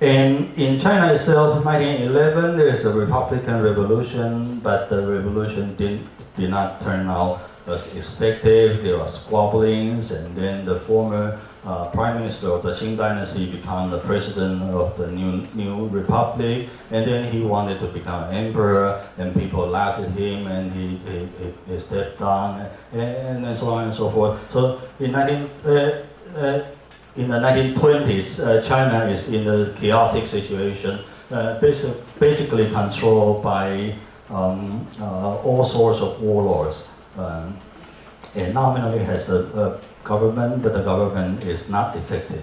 And in China itself, 1911, there is a Republican revolution, but the revolution did not turn out as expected. There were squabblings, and then the former prime minister of the Qing dynasty became the president of the new republic, and then he wanted to become emperor, and people laughed at him, and he stepped down, and so on and so forth. So in the 1920s, China is in a chaotic situation, basically controlled by all sorts of warlords. And nominally has a government, but the government is not effective.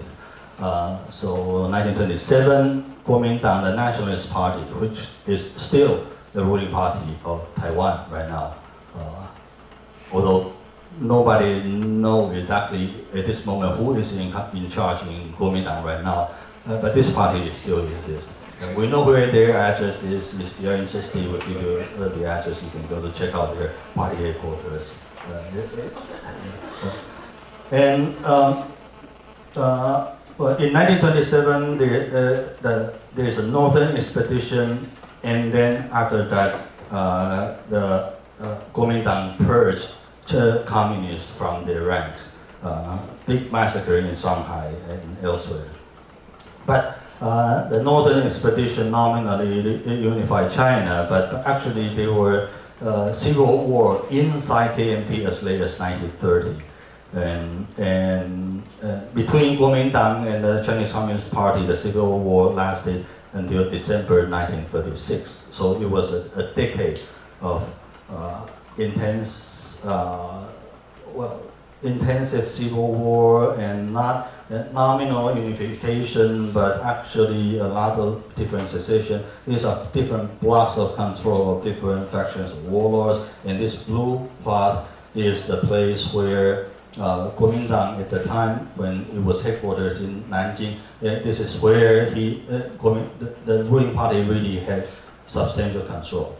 So 1927, Kuomintang, the Nationalist Party, which is still the ruling party of Taiwan right now, although nobody knows exactly at this moment who is in charge in Kuomintang right now, but this party still exists. We know where their address is. If you're interested, we'll give you the address. You can go to check out their party headquarters. And in 1927, there's a northern expedition, and then after that, the Kuomintang purged communists from their ranks. Big massacre in Shanghai and elsewhere. But the northern expedition nominally unified China, but actually there were civil war inside KMT as late as 1930. And between Kuomintang and the Chinese Communist Party, the civil war lasted until December 1936. So it was a decade of intensive civil war, and not nominal unification, but actually a lot of different secession. These are different blocks of control of different factions of warlords, and this blue plot is the place where Kuomintang, at the time when it was headquarters in Nanjing, this is where the ruling party really had substantial control.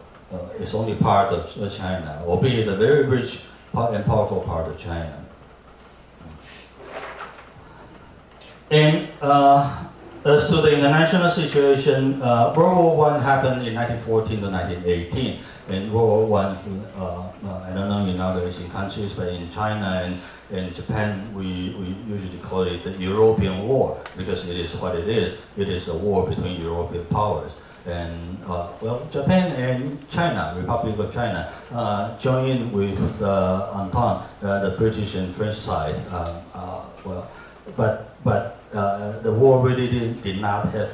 It's only part of China, albeit a very rich and powerful part of China. And as to the international situation, World War I happened in 1914 to 1918. In World War I, I don't know in other Asian countries, but in China and Japan, we usually call it the European War because it is what it is. It is a war between European powers. And well, Japan and China, Republic of China, joined with Entente, the British and French side. But the war really did not have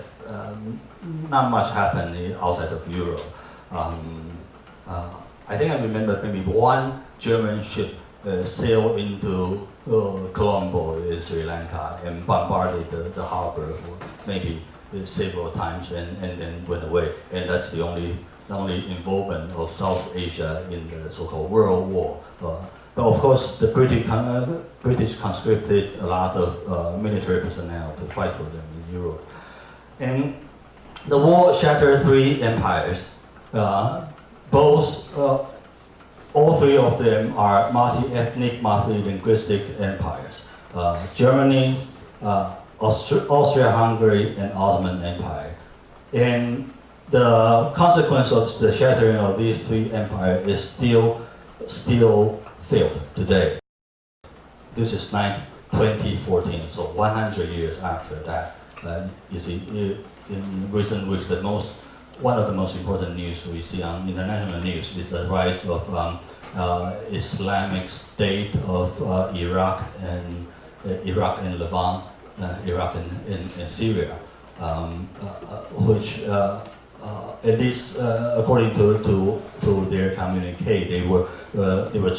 not much happen outside of Europe. I think I remember maybe one German ship sailed into Colombo in Sri Lanka and bombarded the harbor for maybe several times and then went away. And that's the only involvement of South Asia in the so-called World War. But of course, the British conscripted a lot of military personnel to fight for them in Europe. And the war shattered three empires. All three of them are multi-ethnic, multi-linguistic empires. Germany, Austria-Hungary, and Ottoman Empire. And the consequence of the shattering of these three empires is still felt today. This is 2014, so 100 years after that. You see, in recent weeks, one of the most important news we see on international news is the rise of Islamic State of Iraq and Levant, Iraq and Syria, which at least according to their communique, they were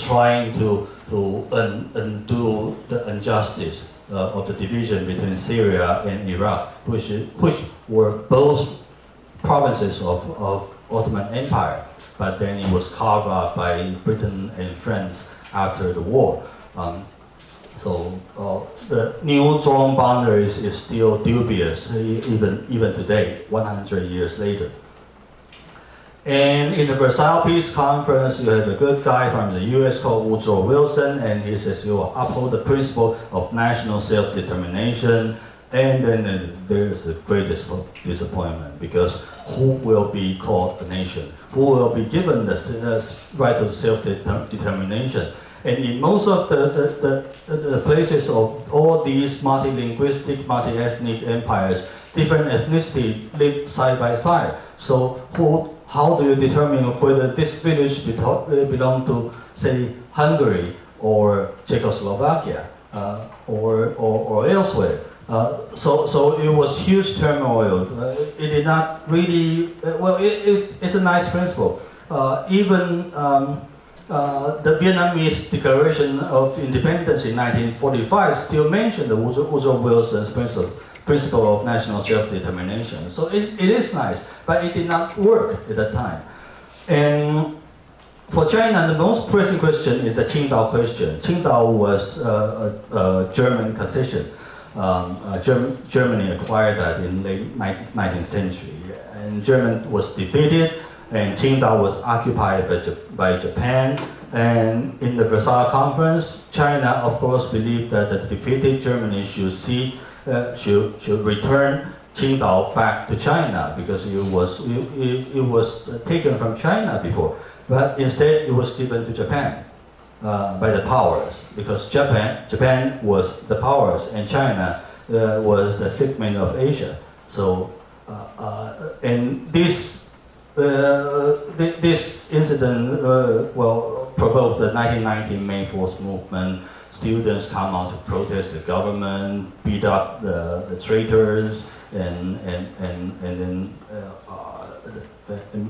trying to undo the injustice of the division between Syria and Iraq, which were both provinces of Ottoman Empire, but then it was carved out by Britain and France after the war. So the new drawn boundaries is still dubious even today, 100 years later. And in the Versailles Peace Conference, you have a good guy from the US called Woodrow Wilson, and he says you will uphold the principle of national self-determination. And then there's the greatest disappointment, because who will be called a nation? Who will be given the right to self-determination? And in most of the places of all these multilinguistic, multi-ethnic empires, different ethnicity live side by side. So how do you determine whether this village belongs to, say, Hungary or Czechoslovakia or elsewhere? So it was huge turmoil. It did not really, it's a nice principle. Even the Vietnamese Declaration of Independence in 1945 still mentioned the Woodrow Wilson's principle of national self-determination. So it is nice, but it did not work at that time. And for China, the most pressing question is the Qingdao question. Qingdao was a German concession. Germany acquired that in the late 19th century, and Germany was defeated, and Qingdao was occupied by Japan. And in the Versailles Conference, China, of course, believed that the defeated Germany should return Qingdao back to China, because it was taken from China before, but instead it was given to Japan. By the powers, because Japan was the powers and China was the segment of Asia. So, and this incident provoked the 1990 May 4th movement. Students come out to protest the government, beat up the traitors, and then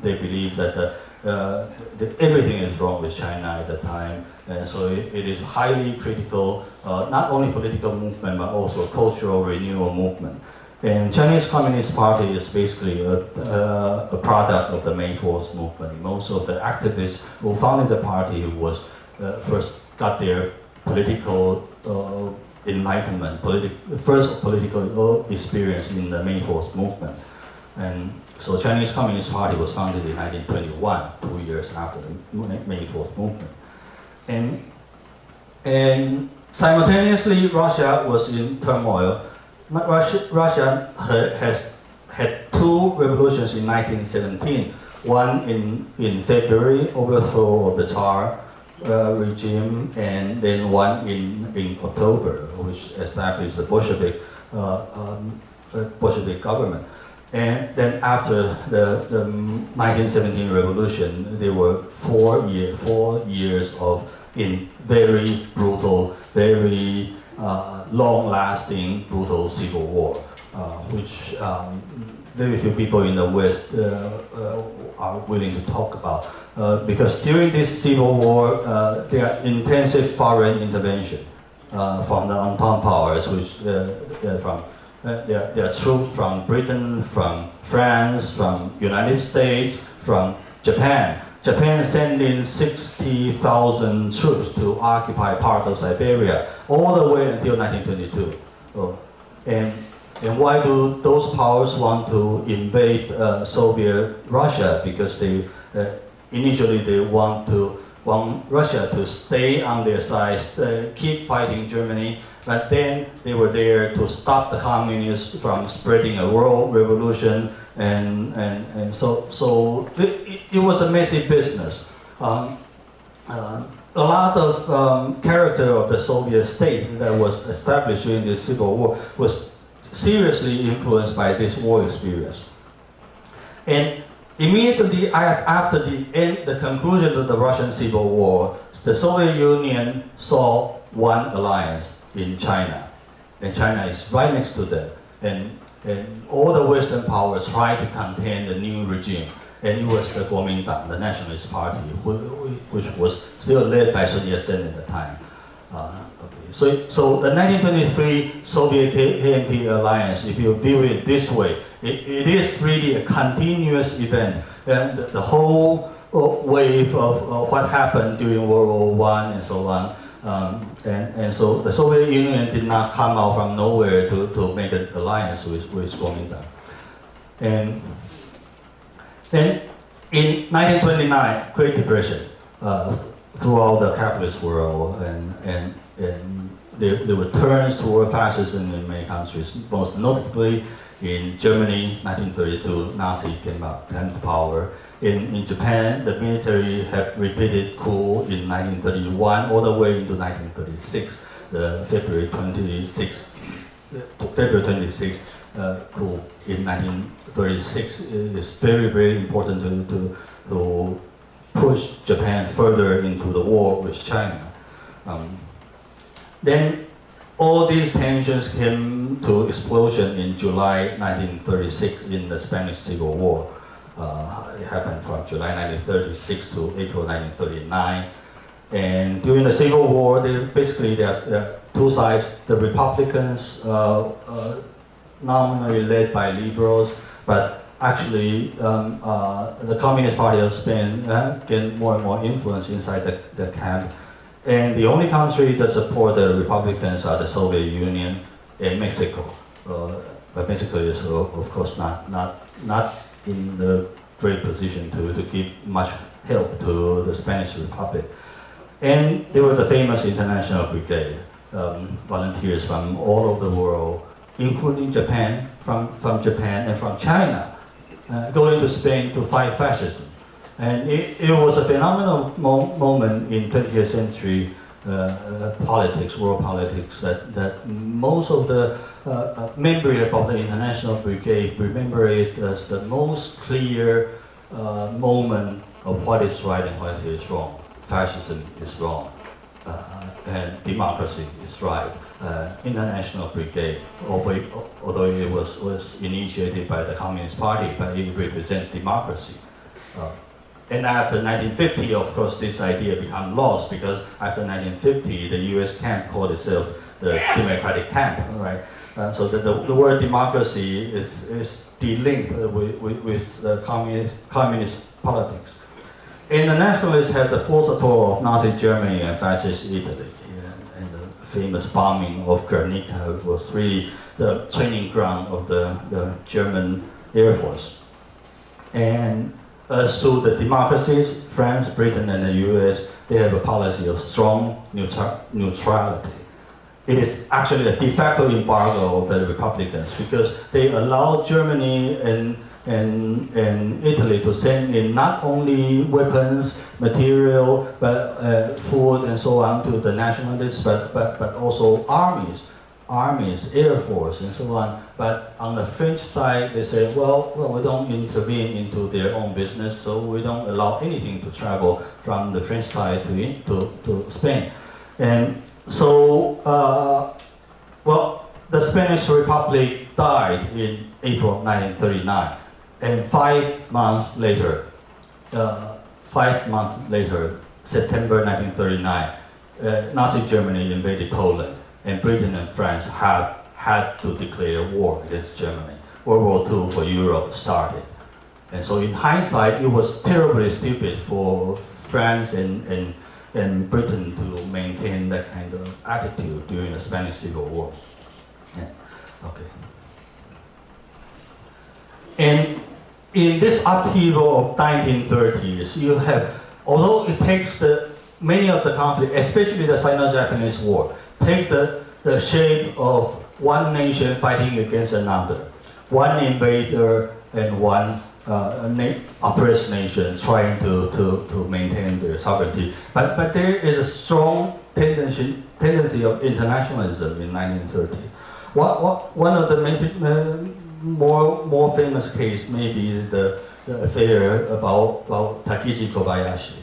they believe that everything is wrong with China at the time, and so it is highly critical, not only political movement but also cultural renewal movement. And Chinese Communist Party is basically a product of the May 4th movement. Most of the activists who founded the party first got their political enlightenment, first political experience in the May 4th movement. And so Chinese Communist Party was founded in 1921, 2 years after the May 4th movement. And simultaneously, Russia was in turmoil. Russia has had two revolutions in 1917. One in February, overthrow of the Tsar regime, and then one in October, which established the Bolshevik government. And then after the 1917 revolution, there were 4 years of very brutal, very long-lasting, brutal civil war, which very few people in the West are willing to talk about. Because during this civil war, there are intensive foreign intervention from the Entente powers, which there are troops from Britain, from France, from United States, from Japan. Japan sent in 60,000 troops to occupy part of Siberia all the way until 1922. And why do those powers want to invade Soviet Russia? Because they initially they want Russia to stay on their side, keep fighting Germany, but then they were there to stop the communists from spreading a world revolution, and so it was a messy business. A lot of character of the Soviet state that was established during the Civil War was seriously influenced by this war experience. And immediately after the conclusion of the Russian Civil War, the Soviet Union saw one alliance in China, and China is right next to them. And all the Western powers tried to contain the new regime, and it was the Kuomintang, the Nationalist Party, which was still led by Sun Yat-sen at the time. So the 1923 Soviet KMT alliance, if you view it this way, it is really a continuous event, and the whole wave of what happened during World War I and so on. And so the Soviet Union did not come out from nowhere to make an alliance with Kuomintang. And then in 1929, Great Depression throughout the capitalist world, and there were turns toward fascism in many countries, most notably in Germany, 1932, Nazi came to power. In Japan, the military had repeated coup in 1931 all the way into 1936, the February 26 coup in 1936 is very, very important to push Japan further into the war with China. Then all these tensions came to explosion in July 1936 in the Spanish Civil War. It happened from July 1936 to April 1939. And during the Civil War, there are two sides. The Republicans, nominally led by liberals, but actually the Communist Party of Spain gained more and more influence inside the camp. And the only country that support the Republicans are the Soviet Union and Mexico. But Mexico is, of course, not in the great position to give much help to the Spanish Republic. And there was a famous international brigade, volunteers from all over the world, including Japan, from Japan and from China, going to Spain to fight fascism. And it was a phenomenal moment in 20th century politics, world politics, that most of the members of the International Brigade remember it as the most clear moment of what is right and what is wrong. Fascism is wrong, and democracy is right. International Brigade, although it was initiated by the Communist Party, but it represents democracy. And after 1950, of course, this idea became lost, because after 1950, the U.S. camp called itself the Democratic Camp, right? So the word democracy is delinked with communist politics. And the nationalists had the full support of Nazi Germany and fascist Italy. And the famous bombing of Guernica was really the training ground of the German Air Force. And as to the democracies, France, Britain, and the US, they have a policy of strong neutrality. it is actually a de facto embargo of the Republicans, because they allowed Germany and Italy to send in not only weapons, material, but food and so on to the nationalists, but also armies, Air Force and so on. But on the French side, they say, well, we don't intervene into their own business, so we don't allow anything to travel from the French side to Spain. And so, well, the Spanish Republic died in April 1939. And 5 months later, September 1939, Nazi Germany invaded Poland, and Britain and France had to declare war against Germany. World War II for Europe started. And so in hindsight, it was terribly stupid for France and Britain to maintain that kind of attitude during the Spanish Civil War. Yeah. Okay. And in this upheaval of 1930s, you have, although it takes many of the conflict, especially the Sino-Japanese War, take the shape of one nation fighting against another, one invader and one oppressed nation trying to maintain their sovereignty. But there is a strong tendency of internationalism in 1930. One of the more famous case may be the affair about Takeshi Kobayashi.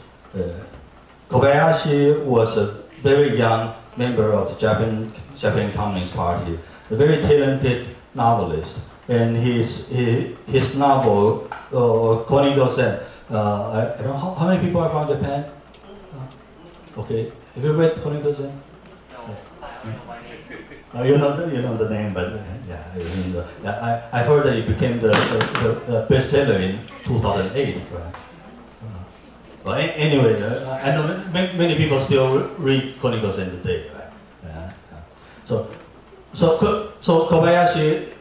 Kobayashi was a very young member of the Japan Communist Party, a very talented novelist. And his novel, Konigo-sen, I don't know, how many people are from Japan? Okay, have you read Konigo-sen? No. You know the name, but I heard that it became the bestseller in 2008, right? Well, anyway, I know many people still read Konigo-sen today, right? So Kobayashi,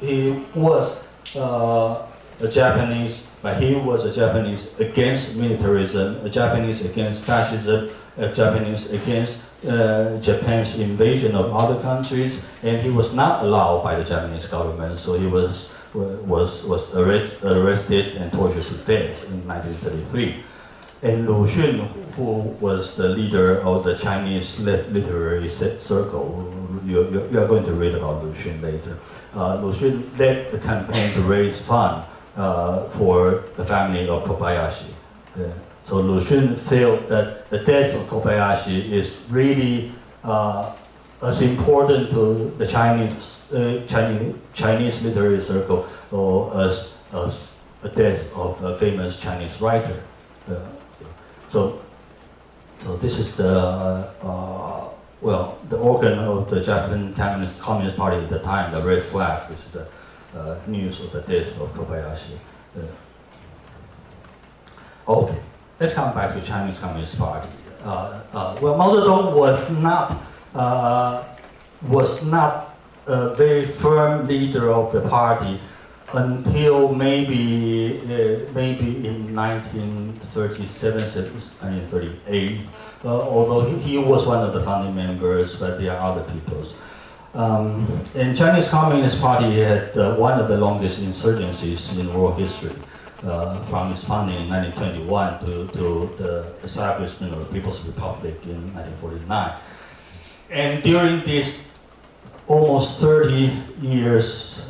he was a Japanese, but he was a Japanese against militarism, a Japanese against fascism, a Japanese against Japan's invasion of other countries, and he was not allowed by the Japanese government, so he was arrested and tortured to death in 1933. And Lu Xun, who was the leader of the Chinese literary circle, you are going to read about Lu Xun later. Lu Xun led the campaign to raise funds for the family of Kobayashi. So Lu Xun felt that the death of Kobayashi is really as important to the Chinese literary circle or as the death of a famous Chinese writer. So this is the organ of the Japan Communist Party at the time, the red flag, which is the news of the death of Kobayashi. Okay, let's come back to Chinese Communist Party. Well, Mao Zedong was not a very firm leader of the party until maybe in 1937, 1938. Although he was one of the founding members, but there are other peoples. And Chinese Communist Party had one of the longest insurgencies in world history, from its founding in 1921 to the establishment of the People's Republic in 1949. And during these almost 38 years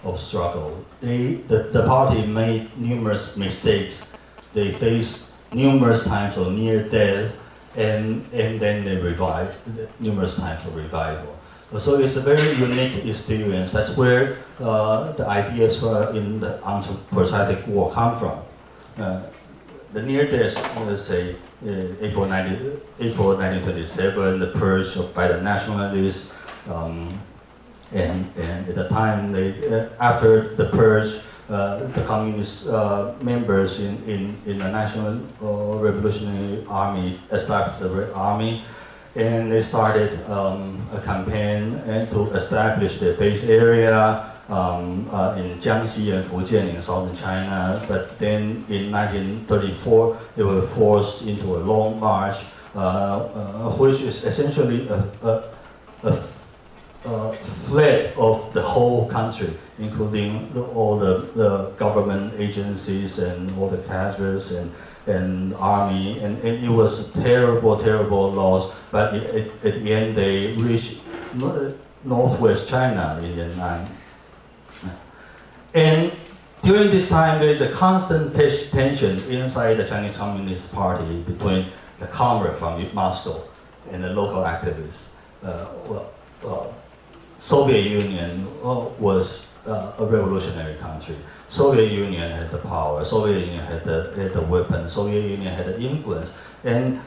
of struggle, the party made numerous mistakes. They faced numerous times of near death, and then they revived numerous times of revival. So it's a very unique experience. That's where the ideas in the anti-parasitic war come from. The near death, let's say, April 1927, the purge by the nationalists, and at the time, after the purge, the communist members in the National Revolutionary Army established the Red Army, and they started a campaign to establish their base area in Jiangxi and Fujian in southern China. But then in 1934, they were forced into a long march, which is essentially a fled of the whole country, including all the government agencies and all the cadres and army, and it was a terrible, terrible loss. But at the end, they reached northwest China in Yan'an. And during this time, there is a constant tension inside the Chinese Communist Party between the comrade from Moscow and the local activists. Soviet Union was a revolutionary country. Soviet Union had the power. Soviet Union had the weapon. Soviet Union had the influence. And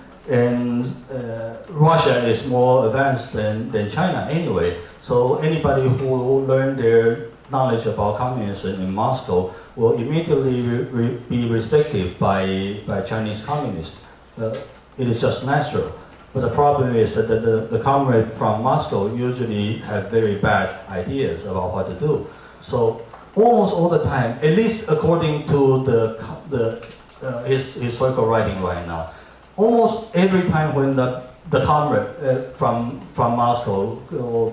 Russia is more advanced than China anyway. So anybody who learned their knowledge about communism in Moscow will immediately be respected by Chinese communists. It is just natural. But the problem is that the comrade from Moscow usually have very bad ideas about what to do. So almost all the time, at least according to his historical writing right now, almost every time when the comrade from Moscow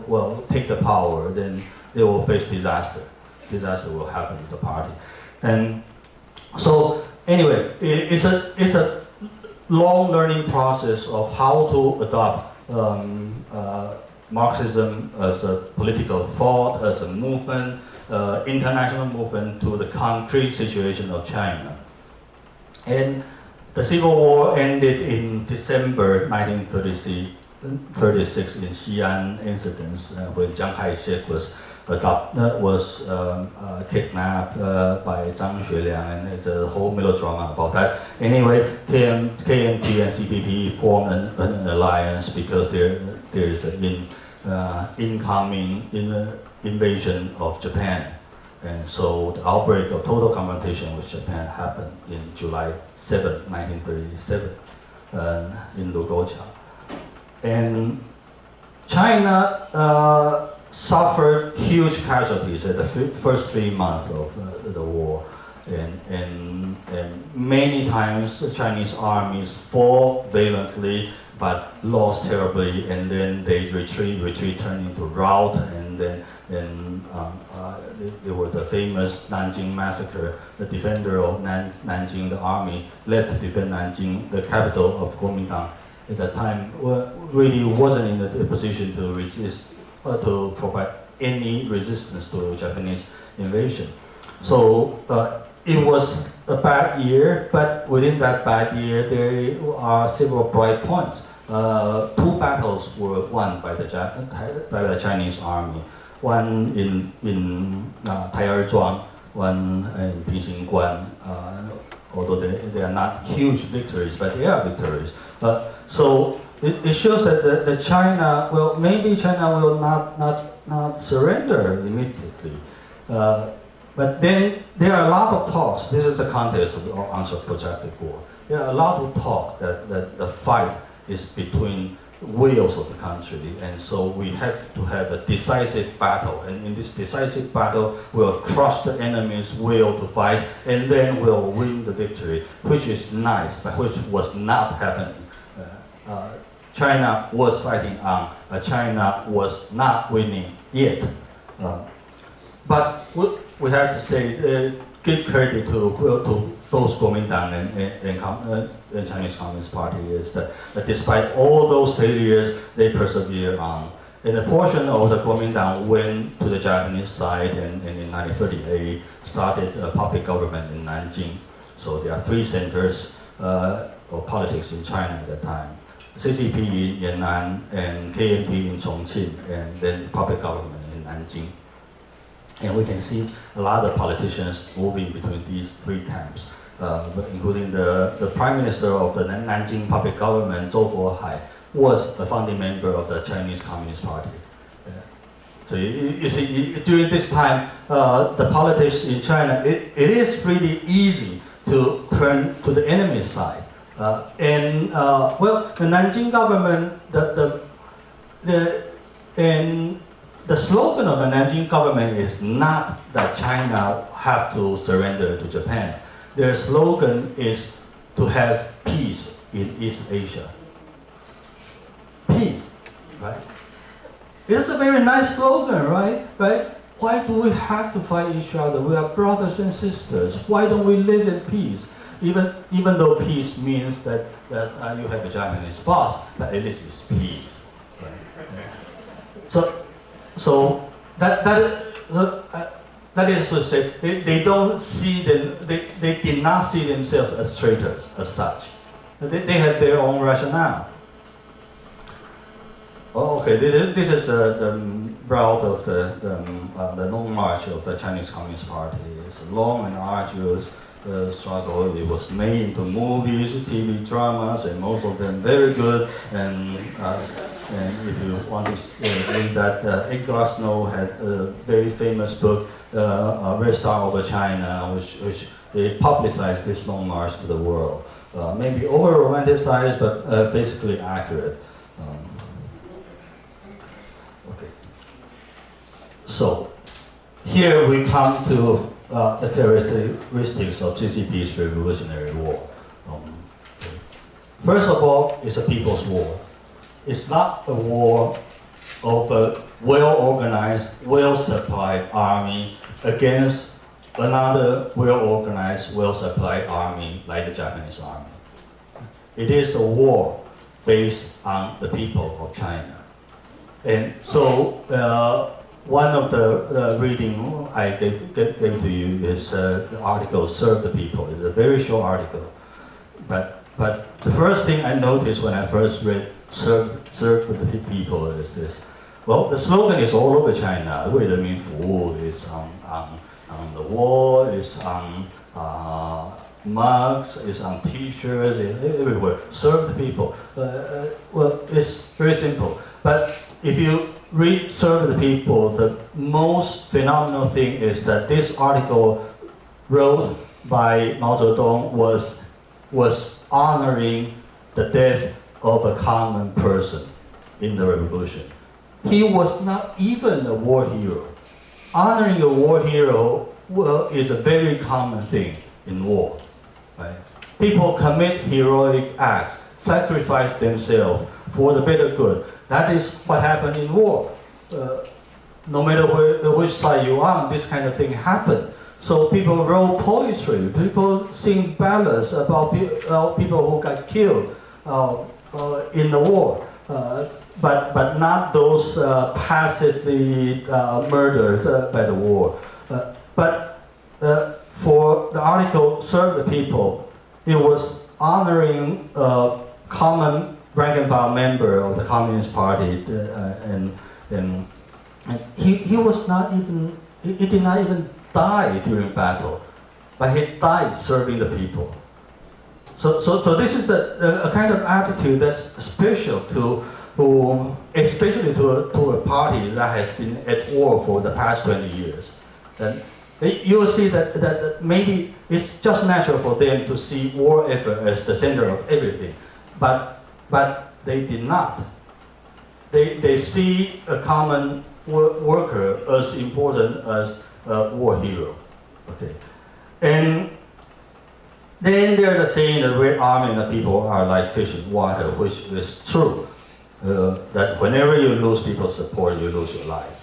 will take the power, then they will face disaster. Disaster will happen to the party. And so anyway, it's a long learning process of how to adopt Marxism as a political thought, as a movement, international movement to the concrete situation of China. And the Civil War ended in December 1936 in Xi'an incidents when Chiang Kai-shek was kidnapped by Zhang Xueliang, and it's a whole melodrama about that. Anyway, KMT and CPP formed an alliance because there is an incoming invasion of Japan. And so the outbreak of total confrontation with Japan happened in July 7, 1937 in Lugocha. And China suffered huge casualties at the first 3 months of the war. And many times the Chinese armies fought valiantly but lost terribly, and then they retreat turned into rout, and then there was the famous Nanjing massacre. The defender of Nanjing, the army, left to defend Nanjing, the capital of Kuomintang. At that time, really wasn't in a position to resist, to provide any resistance to Japanese invasion. So it was a bad year, but within that bad year, there are several bright points. 2 battles were won by the Chinese army. One in Taiyuan, one in Pingxingguan. Although they are not huge victories, but they are victories. So it shows that the China, well, maybe China will not surrender immediately. But then there are a lot of talks. This is the context of the answer protracted war. There are a lot of talk that the fight is between wills of the country, and so we have to have a decisive battle. And in this decisive battle, we'll crush the enemy's will to fight, and then we'll win the victory, which is nice, but which was not happening. China was fighting on. China was not winning yet. But we have to say, give credit to both Kuomintang and Chinese Communist Party is that despite all those failures, they persevere on. And a portion of the Kuomintang went to the Japanese side, and in 1938 started a puppet government in Nanjing. So there are 3 centers of politics in China at that time: CCP in Yan'an, and KMT in Chongqing, and then puppet government in Nanjing. And we can see a lot of politicians moving between these 3 camps, including the prime minister of the Nanjing puppet government, Zhou Bohai, was a founding member of the Chinese Communist Party. So you see, during this time, the politics in China, it is really easy to turn to the enemy's side. Well, the Nanjing government, the slogan of the Nanjing government is not that China have to surrender to Japan. Their slogan is to have peace in East Asia. Peace, right? It's a very nice slogan, right? Right? Why do we have to fight each other? We are brothers and sisters. Why don't we live in peace? Even though peace means that you have a Japanese boss, but at least it's peace. Right? So that is to say, they don't see them. They did not see themselves as traitors as such. They have their own rationale. Oh, okay, this is the route of the long march of the Chinese Communist Party. It's a long and arduous struggle. It was made into movies, TV dramas, and most of them very good. And if you want to read that, Edgar Snow had a very famous book, Red Star over China, which they publicized this long march to the world. Maybe over-romanticized, but basically accurate. Okay. So here we come to the characteristics of CCP's Revolutionary War. First of all, it's a people's war. It's not a war of a well-organized, well-supplied army against another well-organized, well-supplied army like the Japanese army. It is a war based on the people of China. And so one of the reading I gave to you is the article "Serve the People." It's a very short article, but the first thing I noticed when I first read "Serve the People" is this. Well, the slogan is all over China. 为人民服务 is on the wall, it's on mugs, it's on T-shirts, it's everywhere. Serve the people. Well, it's very simple. But if you read Serve the People, the most phenomenal thing is that this article wrote by Mao Zedong was honoring the death of a common person in the revolution. He was not even a war hero. Honoring a war hero is a very common thing in war. Right? People commit heroic acts, sacrifice themselves for the better good. That is what happened in war. No matter which side you're on, this kind of thing happened. So people wrote poetry, people sing ballads about people who got killed in the war, but not those passively murdered by the war. But for the article "Serve the People," it was honoring a common rank and file member of the Communist Party, and he was not even, he did not even die during battle, but he died serving the people. So this is a kind of attitude that's special especially to a party that has been at war for the past 20 years. And you will see that maybe it's just natural for them to see war effort as the center of everything, but they did not. They see a common worker as important as a war hero. Okay, and then there's a saying that Red Army and the people are like fish in water, which is true. That whenever you lose people's support, you lose your life.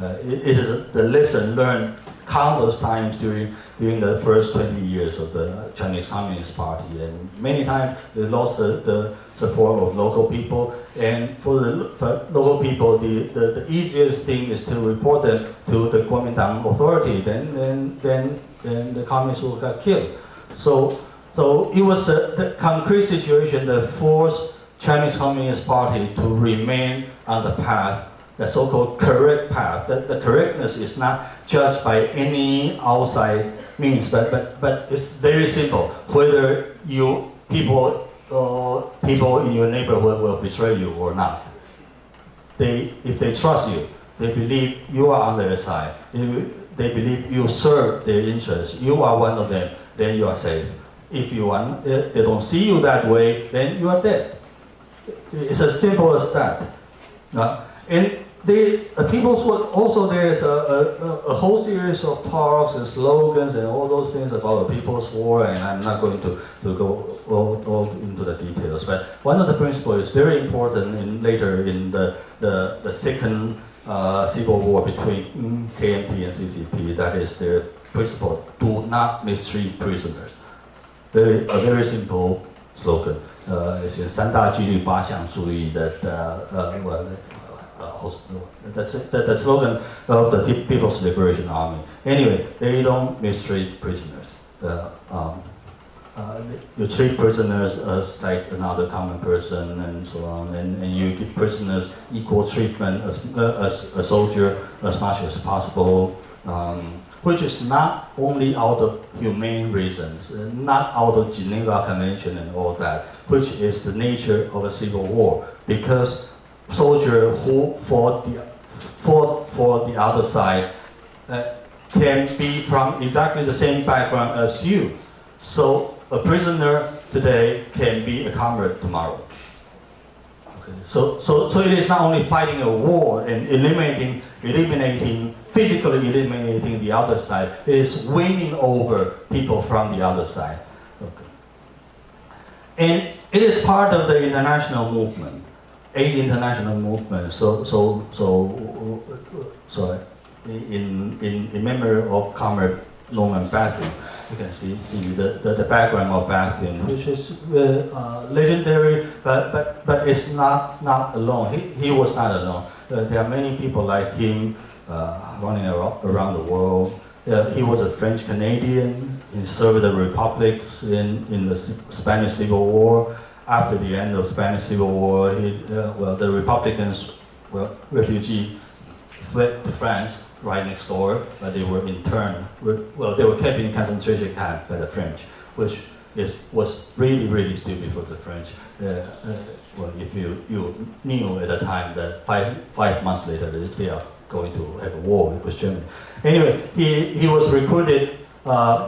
It is the lesson learned countless times during the first 20 years of the Chinese Communist Party, and many times they lost the support of local people. And for local people, the easiest thing is to report them to the Kuomintang authority. Then the communists will get killed. So it was the concrete situation that forced Chinese Communist Party to remain on the path, the so-called correct path. The correctness is not judged by any outside means, but it's very simple. Whether people in your neighborhood will betray you or not. If they trust you, they believe you are on their side. They believe you serve their interests. You are one of them. Then you are safe. If they don't see you that way, then you are dead. It's as simple as that. And People's War, also there's a whole series of talks and slogans and all those things about the People's War, and I'm not going to go all into the details. But one of the principles is very important later in the second civil war between KMT and CCP. That is the principle: do not mistreat prisoners. A very simple slogan. 是三大纪律八项注意 that's the slogan of the People's Liberation Army. Anyway, they don't mistreat prisoners. You treat prisoners as like another common person and so on, and you give prisoners equal treatment as a soldier as much as possible, which is not only out of humane reasons, not out of Geneva Convention and all that, which is the nature of a civil war, because soldier who fought for the other side can be from exactly the same background as you. So a prisoner today can be a comrade tomorrow. Okay. So it is not only fighting a war and physically eliminating the other side. It is winning over people from the other side. Okay. And it is part of the international movement. International movement. So in memory of Comrade Norman Bathing, you can see the background of Bathing, which is legendary, but it's not alone. He was not alone. There are many people like him running around the world. He was a French Canadian. He served the republics in the Spanish Civil War. After the end of Spanish Civil War, the Republicans, refugees, fled to France right next door, but they were interned. They were kept in concentration camp by the French, which was really stupid for the French. If you knew at the time that five months later they are going to have a war with Germany. Anyway, he was recruited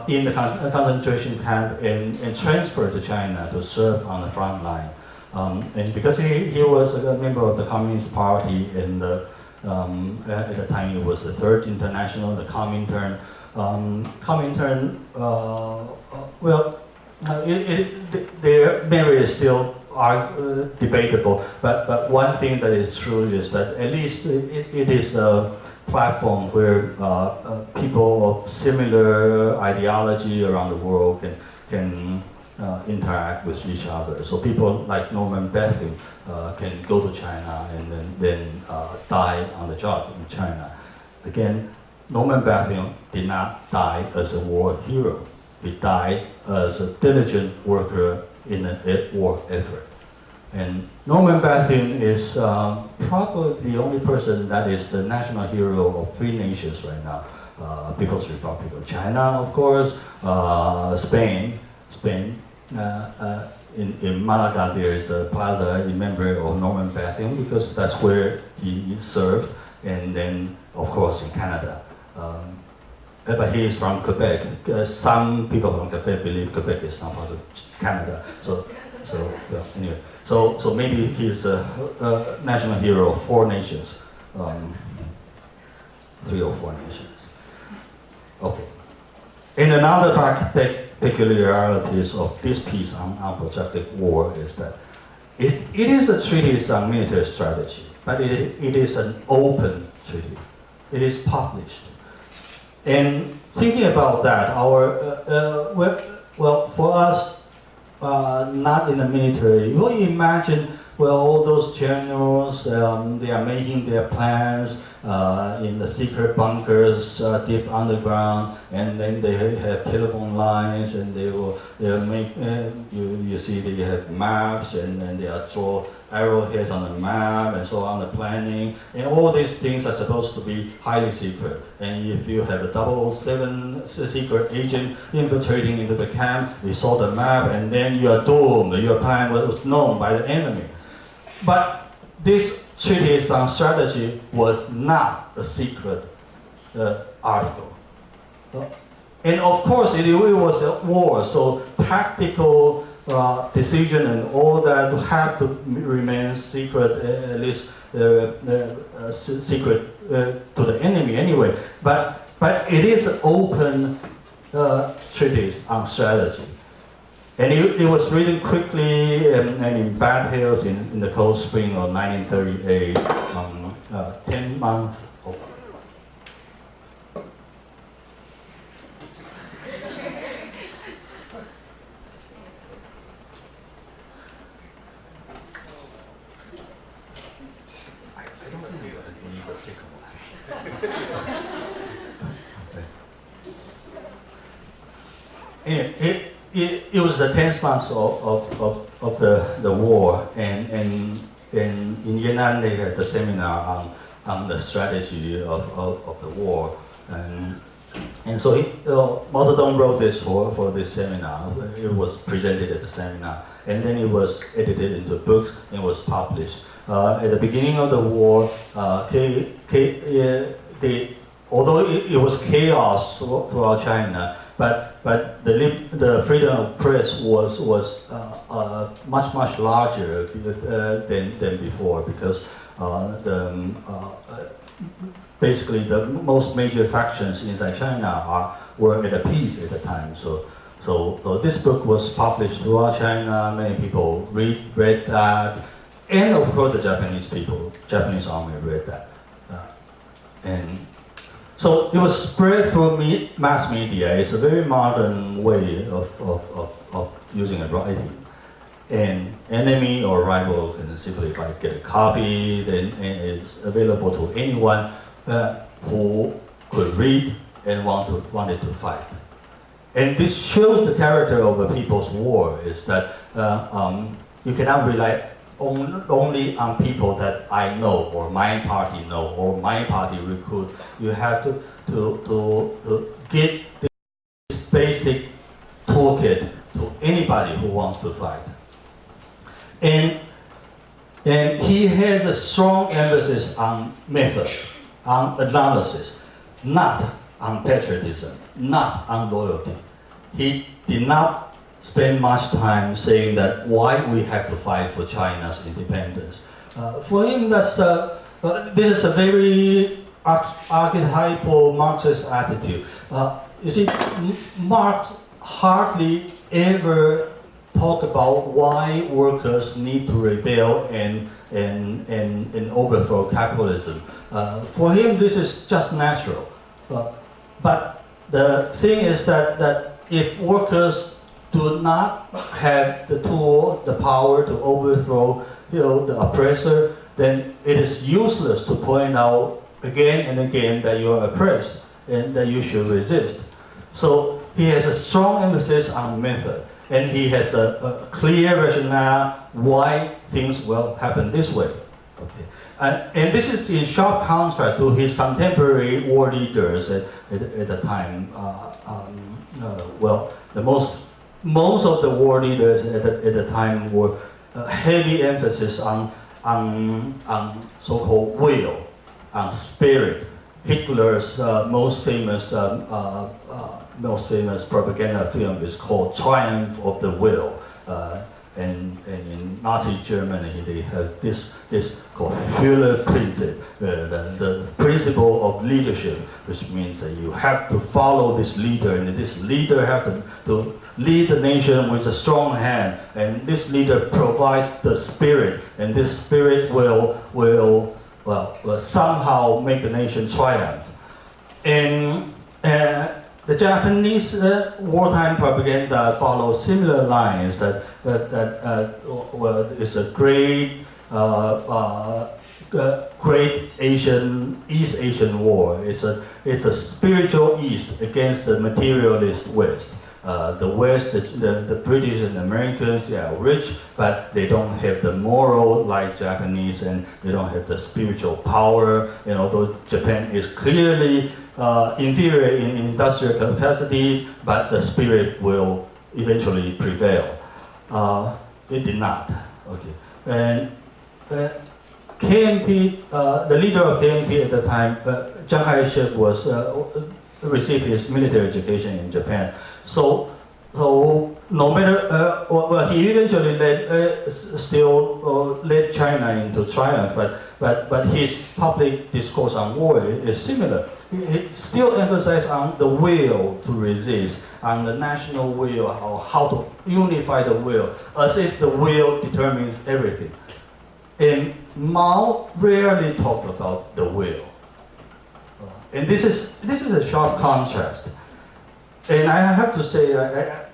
in the concentration camp and transferred to China to serve on the front line. And because he was a member of the Communist Party, and at the time it was the Third International, the Comintern. Their merit still are debatable, but one thing that is true is that at least it is a platform where people of similar ideology around the world can interact with each other. So people like Norman Bathing can go to China and then die on the job in China. Again, Norman Bathing did not die as a war hero. He died as a diligent worker in a war effort. And Norman Bathing is probably the only person that is the national hero of three nations right now. People's Republic of China, of course, Spain. In Malaga there is a plaza in memory of Norman Bathing because that's where he served. And then, of course, in Canada. But he is from Quebec. Some people from Quebec believe Quebec is not part of Canada. Anyway, so maybe he's a national hero of four nations, 3 or 4 nations. Okay. And another peculiarities of this piece on unprotected war is that it is a treatise on military strategy, but it is an open treaty. It is published. And thinking about that, for us, not in the military, you imagine, all those generals, they are making their plans in the secret bunkers deep underground, and then they have telephone lines, and they'll make, you see they have maps, and then they draw arrowheads on the map, and so on, the planning, and all these things are supposed to be highly secret. And if you have a 007 secret agent infiltrating into the camp, they saw the map, and then you are doomed. Your plan was known by the enemy. But this treatise on strategy was not a secret article. And of course, it was a war, so tactical decision and all that have to remain secret, at least secret to the enemy anyway. But it is an open treatise on strategy. And it was written quickly and in bad hills in the cold spring of 1938, 10 months. It was the 10th month of the war, and in Yan'an they had the seminar on the strategy of the war, and so Mao Zedong wrote this for this seminar. It was presented at the seminar, and then it was edited into books and was published. At the beginning of the war, although it was chaos throughout China, but the freedom of press was much larger than before, because basically the most major factions inside China were at peace at the time. So this book was published throughout China. Many people read that, and of course the Japanese army read that, and so it was spread through mass media. It's a very modern way of using a writing. And enemy or rival can simply get a copy, and it's available to anyone who could read and wanted to fight. And this shows the character of a people's war, is that you cannot rely only on people that I know, or my party know, or my party recruit. You have to give this basic toolkit to anybody who wants to fight. And he has a strong emphasis on method, on analysis, not on patriotism, not on loyalty. He did not spend much time saying that why we have to fight for China's independence. For him, this is a very archetypal Marxist attitude. You see, Marx hardly ever talked about why workers need to rebel and overthrow capitalism. For him, this is just natural. But the thing is that if workers do not have the tool, the power to overthrow the oppressor, then it is useless to point out again and again that you are oppressed and that you should resist. So he has a strong emphasis on method, and he has a clear rationale why things will happen this way. Okay. And this is in sharp contrast to his contemporary war leaders at the time. Most of the war leaders at the time were heavy emphasis on so-called will, on spirit. Hitler's most famous propaganda film is called Triumph of the Will. And in Nazi Germany, they have this called Führerprinzip, the principle of leadership, which means that you have to follow this leader, and this leader has to lead the nation with a strong hand, and this leader provides the spirit, and this spirit will somehow make the nation triumph. And the Japanese wartime propaganda follows similar lines. That it's a great East Asian war. It's a spiritual East against the materialist West. The West, the British and Americans, they are rich, but they don't have the moral like Japanese, and they don't have the spiritual power. And although Japan is clearly inferior in industrial capacity, but the spirit will eventually prevail. It did not. Okay. And KMT, the leader of KMT at the time, Chiang Kai-shek, was received his military education in Japan. So no matter, well, he eventually led China into triumph, but his public discourse on war is similar. He still emphasizes on the will to resist, on the national will, or how to unify the will, as if the will determines everything. And Mao rarely talked about the will. And this is a sharp contrast. And I have to say,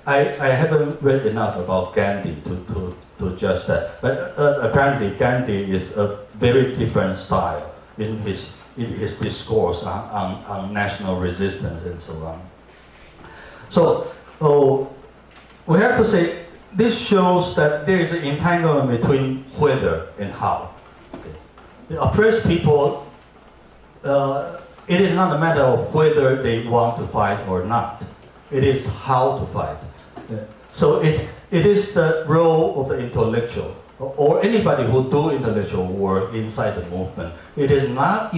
I haven't read enough about Gandhi to judge that. But apparently Gandhi is a very different style in his discourse on national resistance and so on. So we have to say, this shows that there is an entanglement between whether and how. Okay. The oppressed people, it is not a matter of whether they want to fight or not. It is how to fight. So it is the role of the intellectual, or anybody who do intellectual work inside the movement. It is not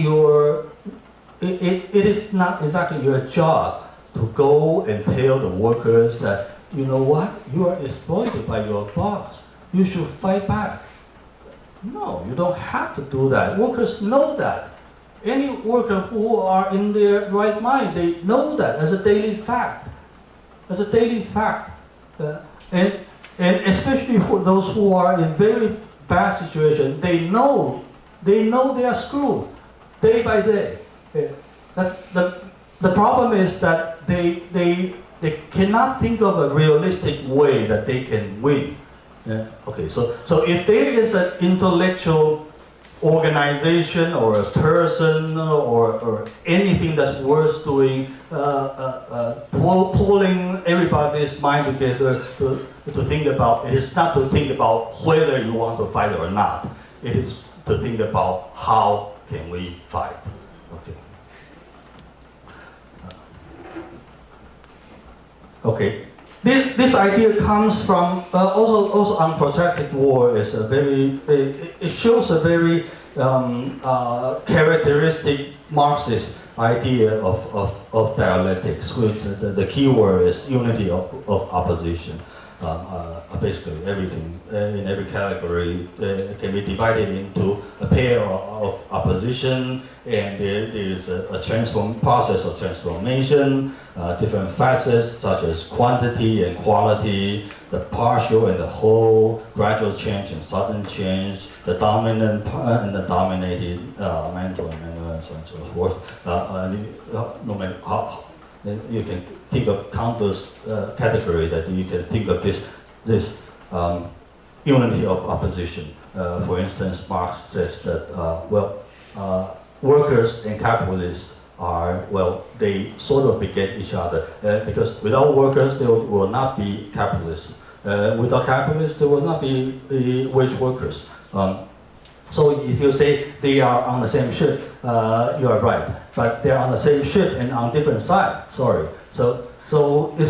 it is not exactly your job to go and tell the workers that, you know what, you are exploited by your boss. You should fight back. No, you don't have to do that. Workers know that. Any worker who are in their right mind, they know that as a daily fact. As a daily fact. And especially for those who are in very bad situation, they know they are screwed day by day. The problem is that they cannot think of a realistic way that they can win. Okay, so if there is an intellectual organization or a person or anything that's worth doing, pulling everybody's mind together to think about, it is not to think about whether you want to fight or not. It is to think about how can we fight. Okay. Okay. This idea comes from also unprotected war is a very it shows a very characteristic Marxist idea of dialectics, which the key word is unity of opposition. Basically everything in every category can be divided into a pair of opposition, and there is a process of transformation, different facets such as quantity and quality, the partial and the whole, gradual change and sudden change, the dominant and the dominated, mental and so on and so forth. No matter how, you can think of countless categories that you can think of this unity of opposition. For instance, Marx says that workers and capitalists are, they sort of beget each other, because without workers there will not be capitalists. Without capitalists there will not be wage workers. So if you say they are on the same ship, you are right. But they're on the same ship and on different sides. Sorry. So there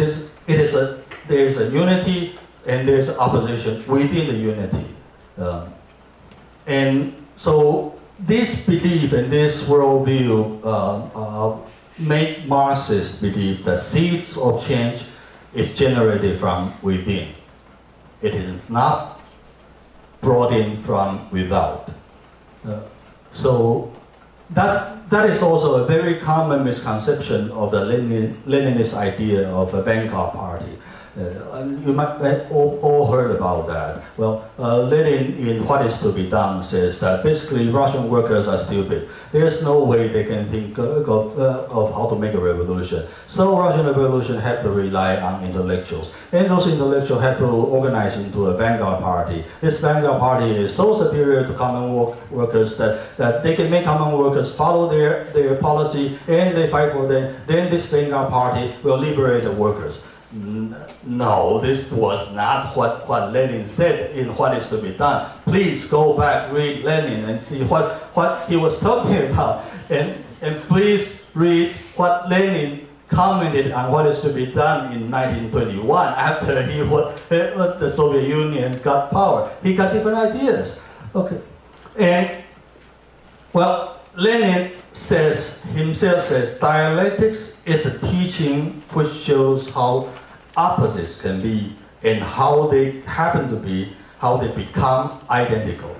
is a unity and there's opposition within the unity. And so this belief and this worldview make Marxists believe that seeds of change is generated from within. It is not brought in from without. So that is also a very common misconception of the Leninist idea of a vanguard party. You might have all heard about that. Lenin, in What Is to Be Done, says that basically Russian workers are stupid. There's no way they can think of how to make a revolution. So Russian revolution had to rely on intellectuals. And those intellectuals had to organize into a vanguard party. This vanguard party is so superior to common workers that they can make common workers follow their policy and they fight for them. Then this vanguard party will liberate the workers. No, this was not what Lenin said in What Is to Be Done. Please go back, read Lenin and see what he was talking about. And please read what Lenin commented on What Is to Be Done in 1921 after the Soviet Union got power. He got different ideas. Okay. And, Lenin himself says, dialectics is a teaching which shows how opposites can be and how they happen to be, how they become identical.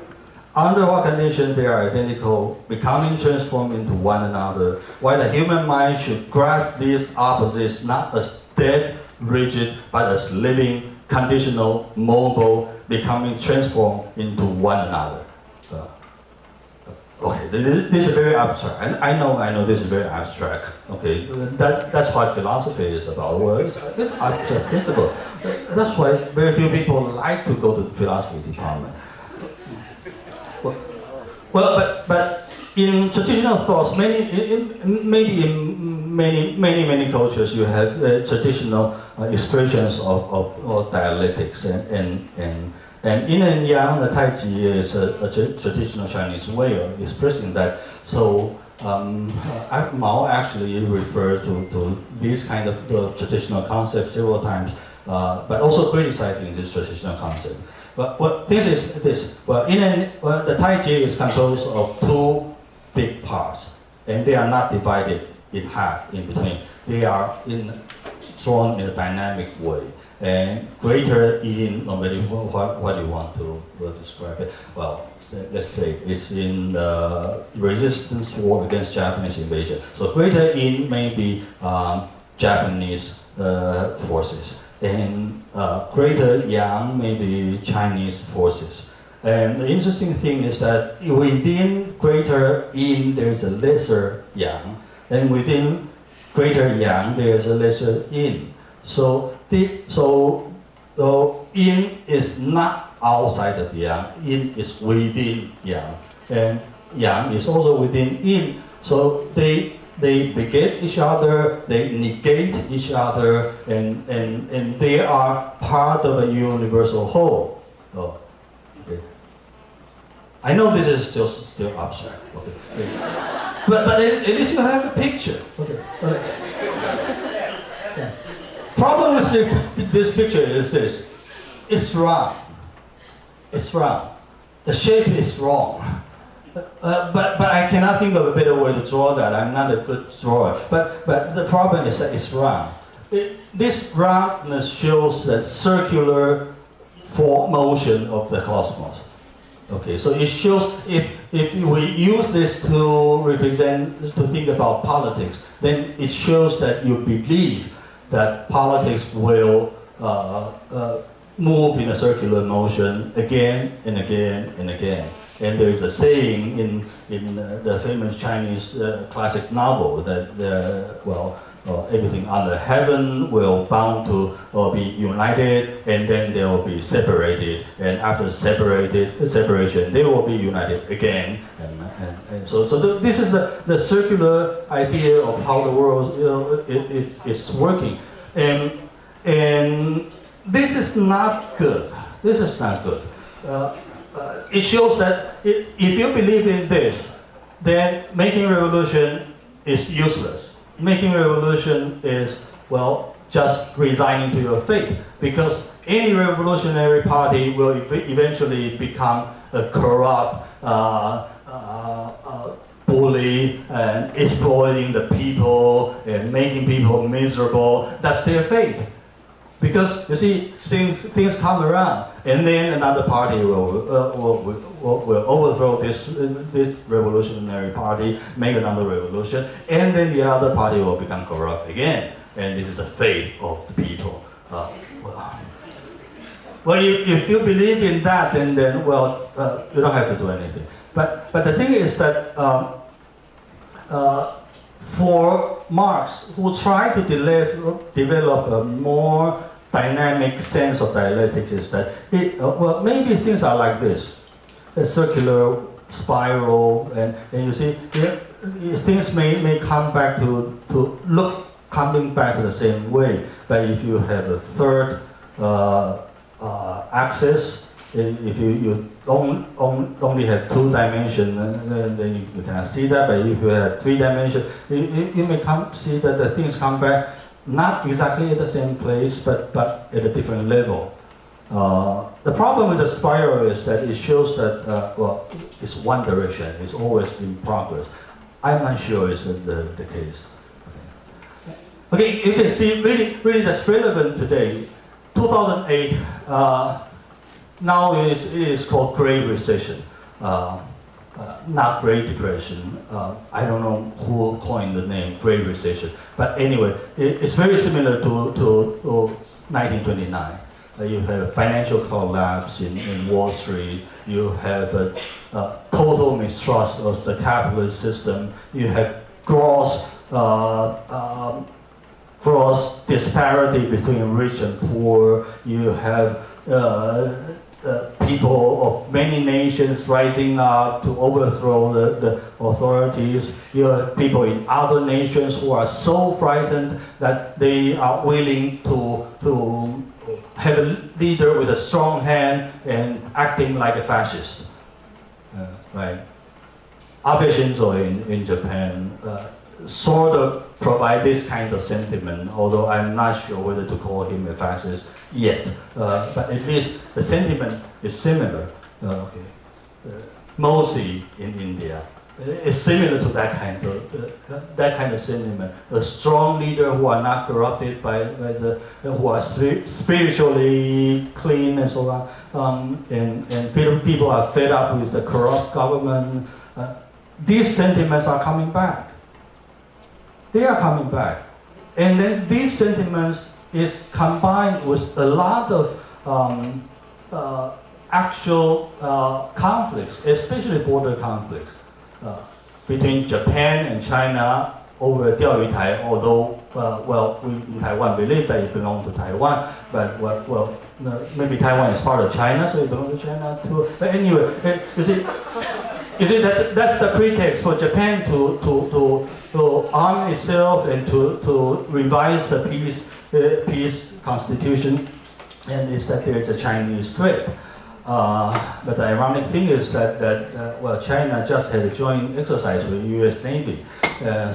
Under what conditions they are identical, becoming transformed into one another, while the human mind should grasp these opposites not as dead, rigid, but as living, conditional, mobile, becoming transformed into one another. Okay, this is very abstract. I know this is very abstract. Okay, that's what philosophy is about. Well, it's abstract principle. That's why very few people like to go to the philosophy department. Well, but in traditional thoughts, maybe in many cultures, you have traditional expressions of dialectics and yin and yang. The Tai Chi is a traditional Chinese way of expressing that. So Mao actually referred to these kind of traditional concepts several times, but also criticizing this traditional concept. But this is this. Well, the Tai Chi is composed of two big parts, and they are not divided in half in between. They are drawn in a dynamic way. And greater yin, no matter what you want to describe it. Well, let's say it's in the resistance war against Japanese invasion. So greater yin may be Japanese forces. And greater yang may be Chinese forces. And the interesting thing is that within greater yin there's a lesser yang, and within greater yang there's a lesser yin. So yin is not outside of yang, yin is within yang, and yang is also within yin. So they beget each other, they negate each other, and they are part of a universal whole. Oh, okay. I know this is still abstract, okay. but at least you have the picture. Okay. Yeah. Problem with this picture is this: it's round. It's round. The shape is wrong. But I cannot think of a better way to draw that. I'm not a good drawer. But the problem is that it's round. This roundness shows the circular motion of the cosmos. Okay, so it shows if we use this to think about politics, then it shows that you believe that politics will move in a circular motion again and again and again. And there is a saying in the famous Chinese classic novel that everything under heaven will bound to be united, and then they will be separated, and after separation they will be united again. And so this is the circular idea of how the world is working, and this is not good. This is not good. It shows that if you believe in this, then making revolution is useless. Making revolution is, just resigning to your fate, because any revolutionary party will eventually become a corrupt bully and exploiting the people and making people miserable. That's their fate. Because you see, things come around, and then another party will overthrow this revolutionary party, make another revolution, and then the other party will become corrupt again, and this is the fate of the people. If you believe in that, then you don't have to do anything. But the thing is that for Marx, who tried to develop a more dynamic sense of dialectics, is that maybe things are like this, a circular spiral, and you see things may come back coming back to the same way. But if you have a third axis, if you only have two dimensions, then you cannot see that. But if you have three dimensions, you may see that the things come back not exactly at the same place, but at a different level. The problem with the spiral is that it shows that it's one direction. It's always in progress. I'm not sure it's the case. Okay, you can see really that's relevant today. 2008, now it is called Great Recession, not Great Depression. I don't know who coined the name Great Recession, but anyway, it's very similar to 1929. You have financial collapse in Wall Street. You have a total mistrust of the capitalist system. You have gross disparity between rich and poor. You have people of many nations rising up to overthrow the authorities. You have people in other nations who are so frightened that they are willing to have a leader with a strong hand and acting like a fascist. Right? Abe Shinzo in Japan sort of provide this kind of sentiment, although I'm not sure whether to call him a fascist yet. But at least the sentiment is similar. Mostly in India is similar to that kind of sentiment. A strong leader who are not corrupted who are spiritually clean and so on, and people are fed up with the corrupt government. These sentiments are coming back. They are coming back, and then these sentiments is combined with a lot of actual conflicts, especially border conflicts. Between Japan and China over Diaoyutai, although, we in Taiwan believe that it belongs to Taiwan, but maybe Taiwan is part of China, so it belongs to China too. But anyway, you see that's the pretext for Japan to arm itself and to revise the peace constitution, and is that there is a Chinese threat. But the ironic thing is that China just had a joint exercise with the U.S. Navy.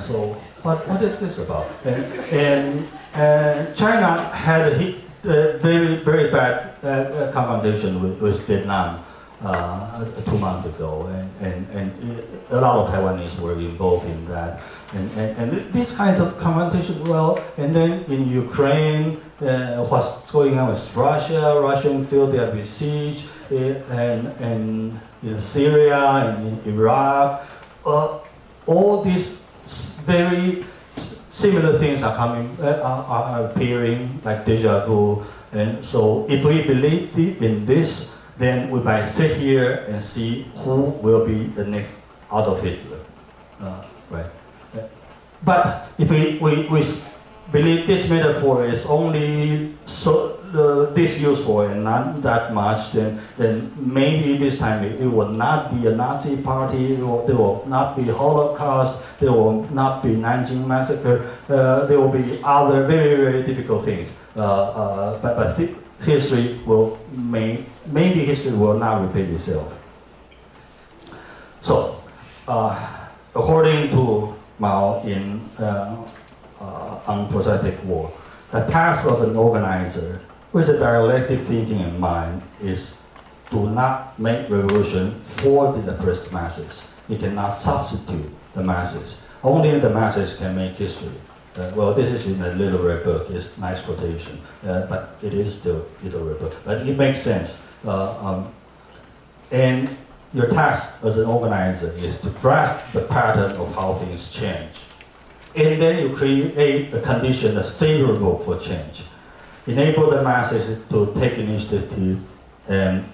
So what is this about? And China had a very bad confrontation with Vietnam 2 months ago, and a lot of Taiwanese were involved in that. And this kind of confrontation, and then in Ukraine, what's going on with Russia? Russian feel they are besieged, and in Syria and in Iraq. All these very similar things are appearing like deja vu. And so if we believe in this, then we might sit here and see who will be the next Adolf Hitler. Right? But if we believe this metaphor is only this useful and not that much, then maybe this time it will not be a Nazi party, there will not be Holocaust, there will not be Nanjing massacre, there will be other very, very difficult things. But history maybe history will not repeat itself. So, according to Mao in Unprosaic War, the task of an organizer with a dialectic thinking in mind is to not make revolution for the oppressed masses. It cannot substitute the masses. Only the masses can make history. This is in a literary book, it's a nice quotation, but it is still literary book. But it makes sense. And your task as an organizer is to grasp the pattern of how things change. And then you create a condition that's favorable for change. Enable the masses to take initiative and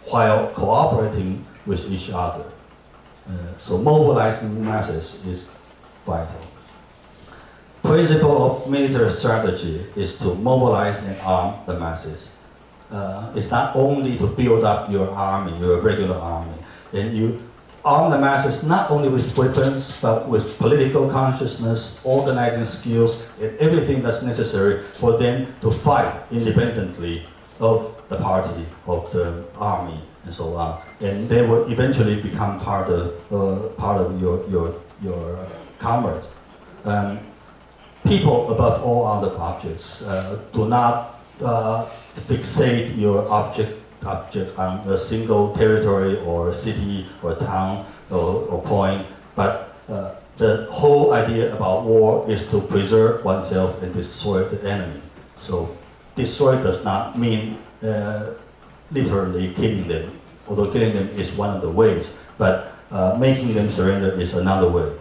while cooperating with each other. So mobilizing the masses is vital. Principle of military strategy is to mobilize and arm the masses. It's not only to build up your army, your regular army. Then you arm the masses not only with weapons, but with political consciousness, organizing skills, and everything that's necessary for them to fight independently of the party, of the army, and so on. And they will eventually become part of your comrades. People, above all other objects, do not fixate your object on a single territory or city or town or point, but the whole idea about war is to preserve oneself and destroy the enemy. So destroy does not mean literally killing them, although killing them is one of the ways, but making them surrender is another way.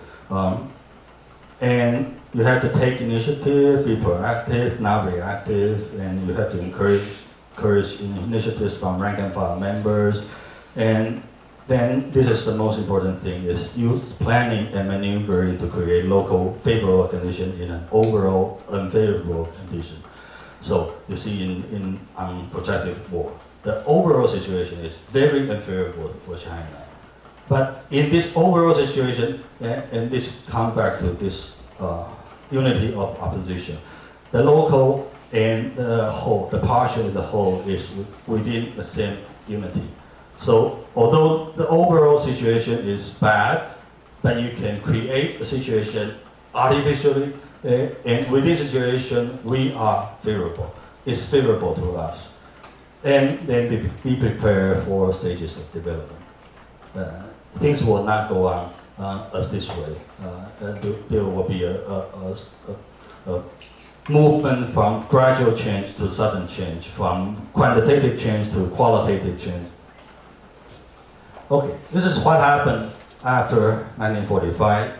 And you have to take initiative, be proactive, not reactive, and you have to encourage initiatives from rank and file members. And then this is the most important thing, is use planning and maneuvering to create local favorable condition in an overall unfavorable condition. So you see in protracted war, the overall situation is very unfavorable for China. But in this overall situation, and this comes back to this unity of opposition, the local and the whole, the partial and the whole is within the same unity. So although the overall situation is bad, but you can create a situation artificially, and within the situation we are favorable. It's favorable to us. And then be prepared for stages of development. Things will not go on as this way. There will be a movement from gradual change to sudden change, from quantitative change to qualitative change. Okay, this is what happened after 1945.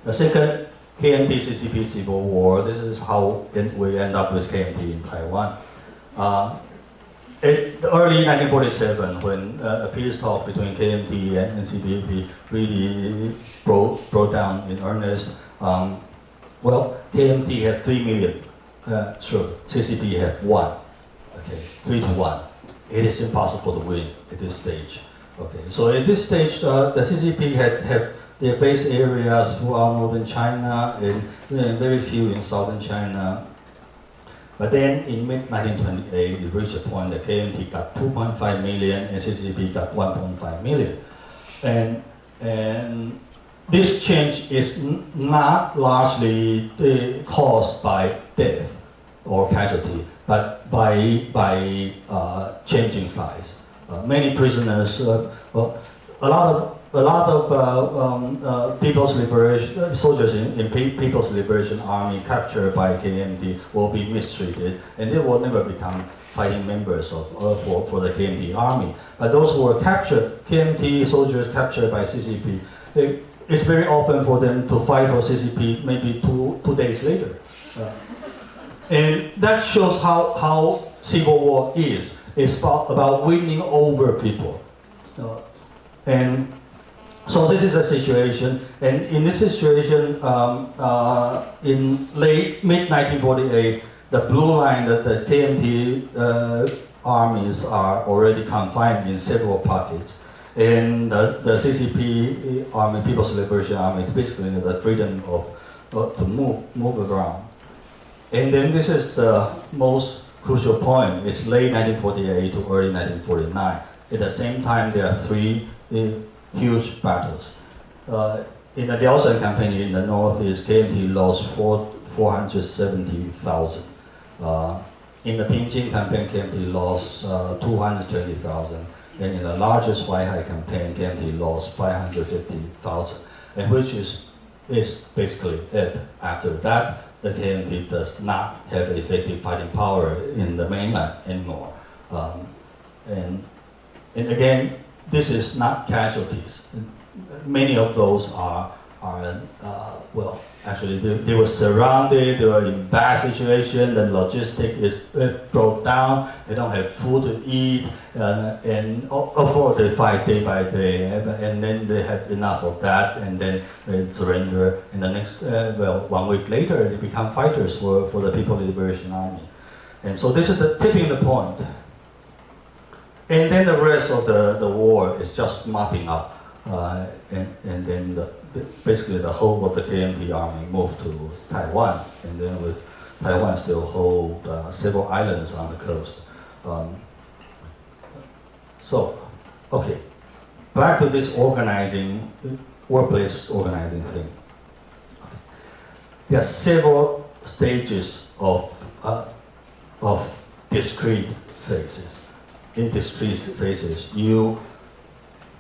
The second KMT-CCP civil war, this is how we end up with KMT in Taiwan. In early 1947, when a peace talk between KMT and CCP really broke down in earnest, well, KMT had 3 million troops, CCP had 1, okay, 3 to 1. It is impossible to win at this stage. Okay, so at this stage, the CCP had their base areas throughout northern China and very few in southern China. But then in mid-1928, it reached a point that KMT got 2.5 million and CCP got 1.5 million. And this change is not largely caused by death or casualty, but by changing size. Many prisoners, a lot of People's Liberation soldiers in People's Liberation Army captured by KMT will be mistreated, and they will never become fighting members for the KMT army. But those who were captured, KMT soldiers captured by CCP, it's very often for them to fight for CCP maybe two days later. And that shows how civil war is. It's about winning over people. And so this is a situation, and in this situation, in late mid-1948, the blue line that the KMT armies are already confined in several pockets, and the CCP army, People's Liberation Army, basically the freedom to move around. And then this is the most crucial point. It's late 1948 to early 1949. At the same time, there are 3 huge battles. In the Liaoshen campaign in the northeast, KMT lost 470,000. In the Pingjing campaign, KMT lost 220,000. And in the largest Huaihai campaign, KMT lost 550,000. And which is basically it. After that, the KMT does not have effective fighting power in the mainland anymore. And again, this is not casualties. Many of those are well, actually they were surrounded, they were in bad situation, the logistics is broke down, they don't have food to eat, and of course they fight day by day, and then they have enough of that, and then they surrender, and the next, well, 1 week later they become fighters for the People's Liberation Army. And so this is the tipping the point. And then the rest of the war is just mopping up. And then basically the whole of the KMT army moved to Taiwan. And then with Taiwan still hold several islands on the coast. So, okay. Back to this organizing, workplace organizing thing. There are several stages of discrete phases. In discrete phases, you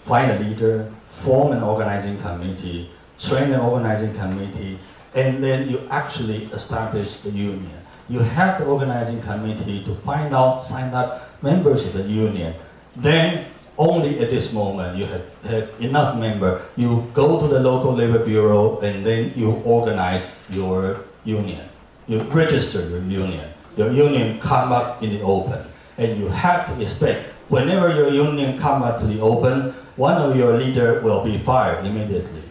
find a leader, form an organizing committee, train an organizing committee, and then you actually establish the union. You have the organizing committee to find out, sign up members of the union. Then only at this moment you have enough members. You go to the local labor bureau and then you organize your union. You register your union. Your union come up in the open. And you have to expect, whenever your union come up to the open, one of your leaders will be fired immediately.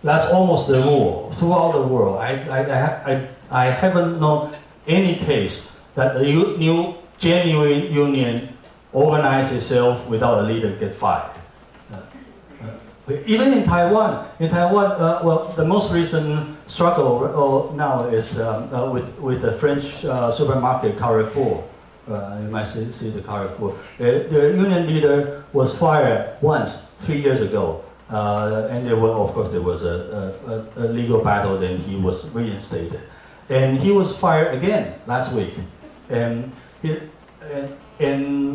That's almost the rule throughout the world. I haven't known any case that a new genuine union organize itself without a leader get fired. Even in Taiwan, well, the most recent struggle now is with the French supermarket Carrefour. You might see the Carrefour. The union leader was fired once 3 years ago. And there was, of course, there was a legal battle. Then he was reinstated, and he was fired again last week. And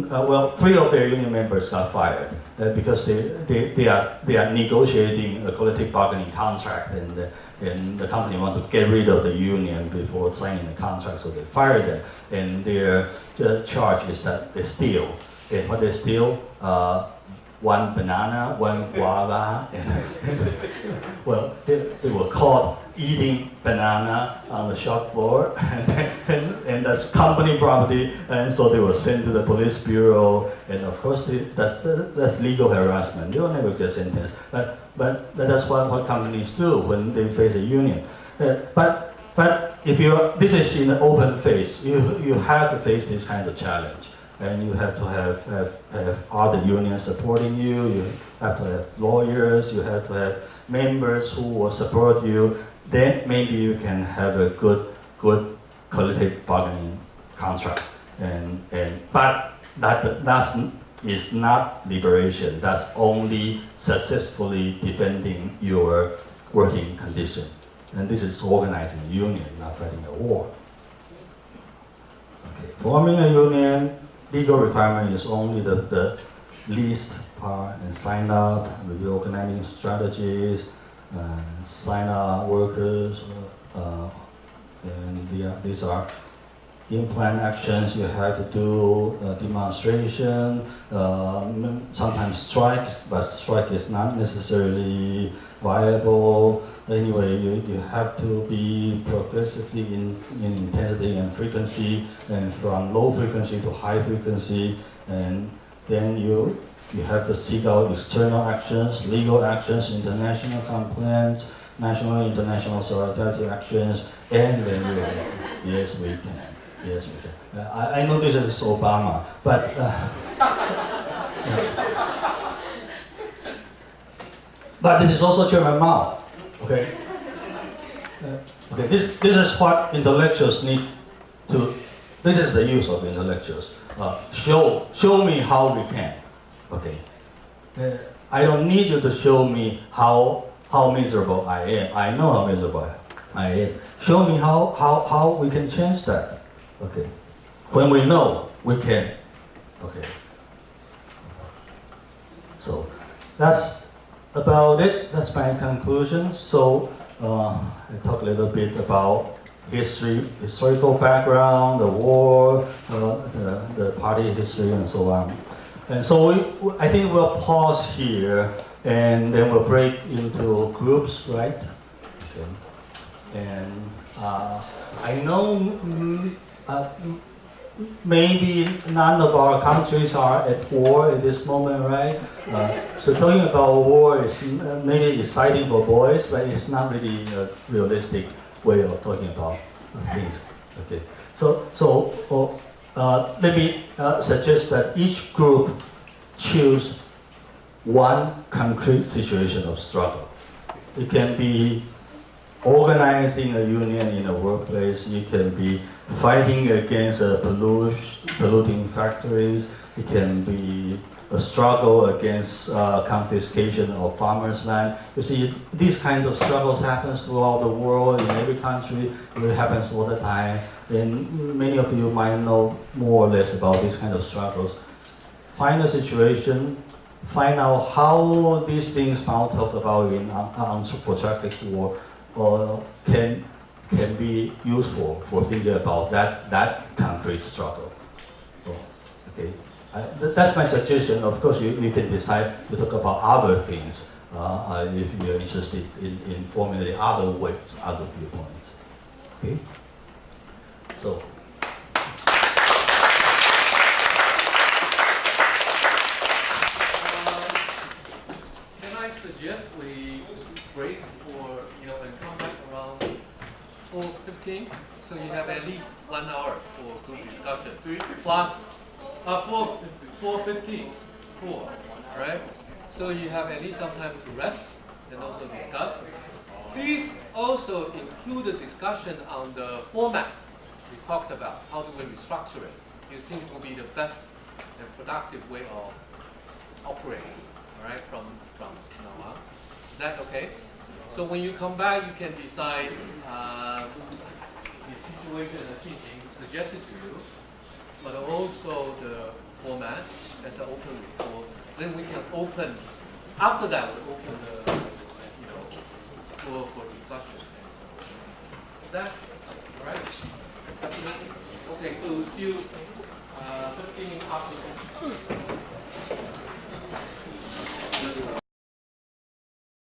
well, 3 of their union members got fired because they are negotiating a collective bargaining contract, and the company want to get rid of the union before signing the contract, so they fired them. And their charge is that they steal. And what they steal? One banana, one guava. Well, they were caught eating banana on the shop floor, and that's company property, and so they were sent to the police bureau, and of course that's legal harassment. They will never get sentenced, but that's what companies do when they face a union. But if this is in an open face, you have to face this kind of challenge. And you have to have other unions supporting you. You have to have lawyers. You have to have members who will support you. Then maybe you can have a good collective bargaining contract. But that is not liberation. That's only successfully defending your working condition. And this is organizing a union, not fighting a war. Okay. Forming a union. Legal requirement is only the least part, and sign up, review organizing strategies, sign up workers, and these are in-plan actions you have to do, demonstration, sometimes strikes, but strike is not necessarily viable. Anyway, you have to be progressively in intensity and frequency, and from low frequency to high frequency, and then you have to seek out external actions, legal actions, international complaints, national and international solidarity actions, and then yes, we can. Yes, we can. I know this is Obama, but but this is also Chairman Mao. Okay. Okay. This is what intellectuals need to. This is the use of intellectuals. Show me how we can. Okay. I don't need you to show me how miserable I am. I know how miserable I am. Show me how we can change that. Okay. When we know, we can. Okay. So that's about it. That's my conclusion. So I talk a little bit about historical background, the war, the party history, and so on. And so I think we'll pause here, and then we'll break into groups, right? Okay. And I know maybe none of our countries are at war at this moment, right? So talking about war is maybe exciting for boys, but it's not really a realistic way of talking about things. Okay. So let me suggest that each group choose one concrete situation of struggle. It can be organizing a union in a workplace. It can be fighting against polluting factories. It can be a struggle against confiscation of farmers' land. You see, these kinds of struggles happen throughout the world, in every country. It happens all the time. And many of you might know more or less about these kind of struggles. Find a situation, find out how these things Mao talked about in protracted war, or can be useful for thinking about that concrete struggle. So, okay, that's my suggestion. Of course, you can decide to talk about other things if you're interested in formulating other ways, other viewpoints. Okay, so. Can I suggest we break for and come back around 4:15, so you have at least 1 hour for group discussion. Plus 4:15, right? So you have at least some time to rest and also discuss. Please also include a discussion on the format we talked about. How do we restructure it? You think will be the best and productive way of operating, all right, from now on. Is that okay? So when you come back, you can decide the situation and the teaching suggested to you, but also the format as an open report. Then we can open, after that, we open the floor for discussion. Is that all right? Okay, so see you 15 after.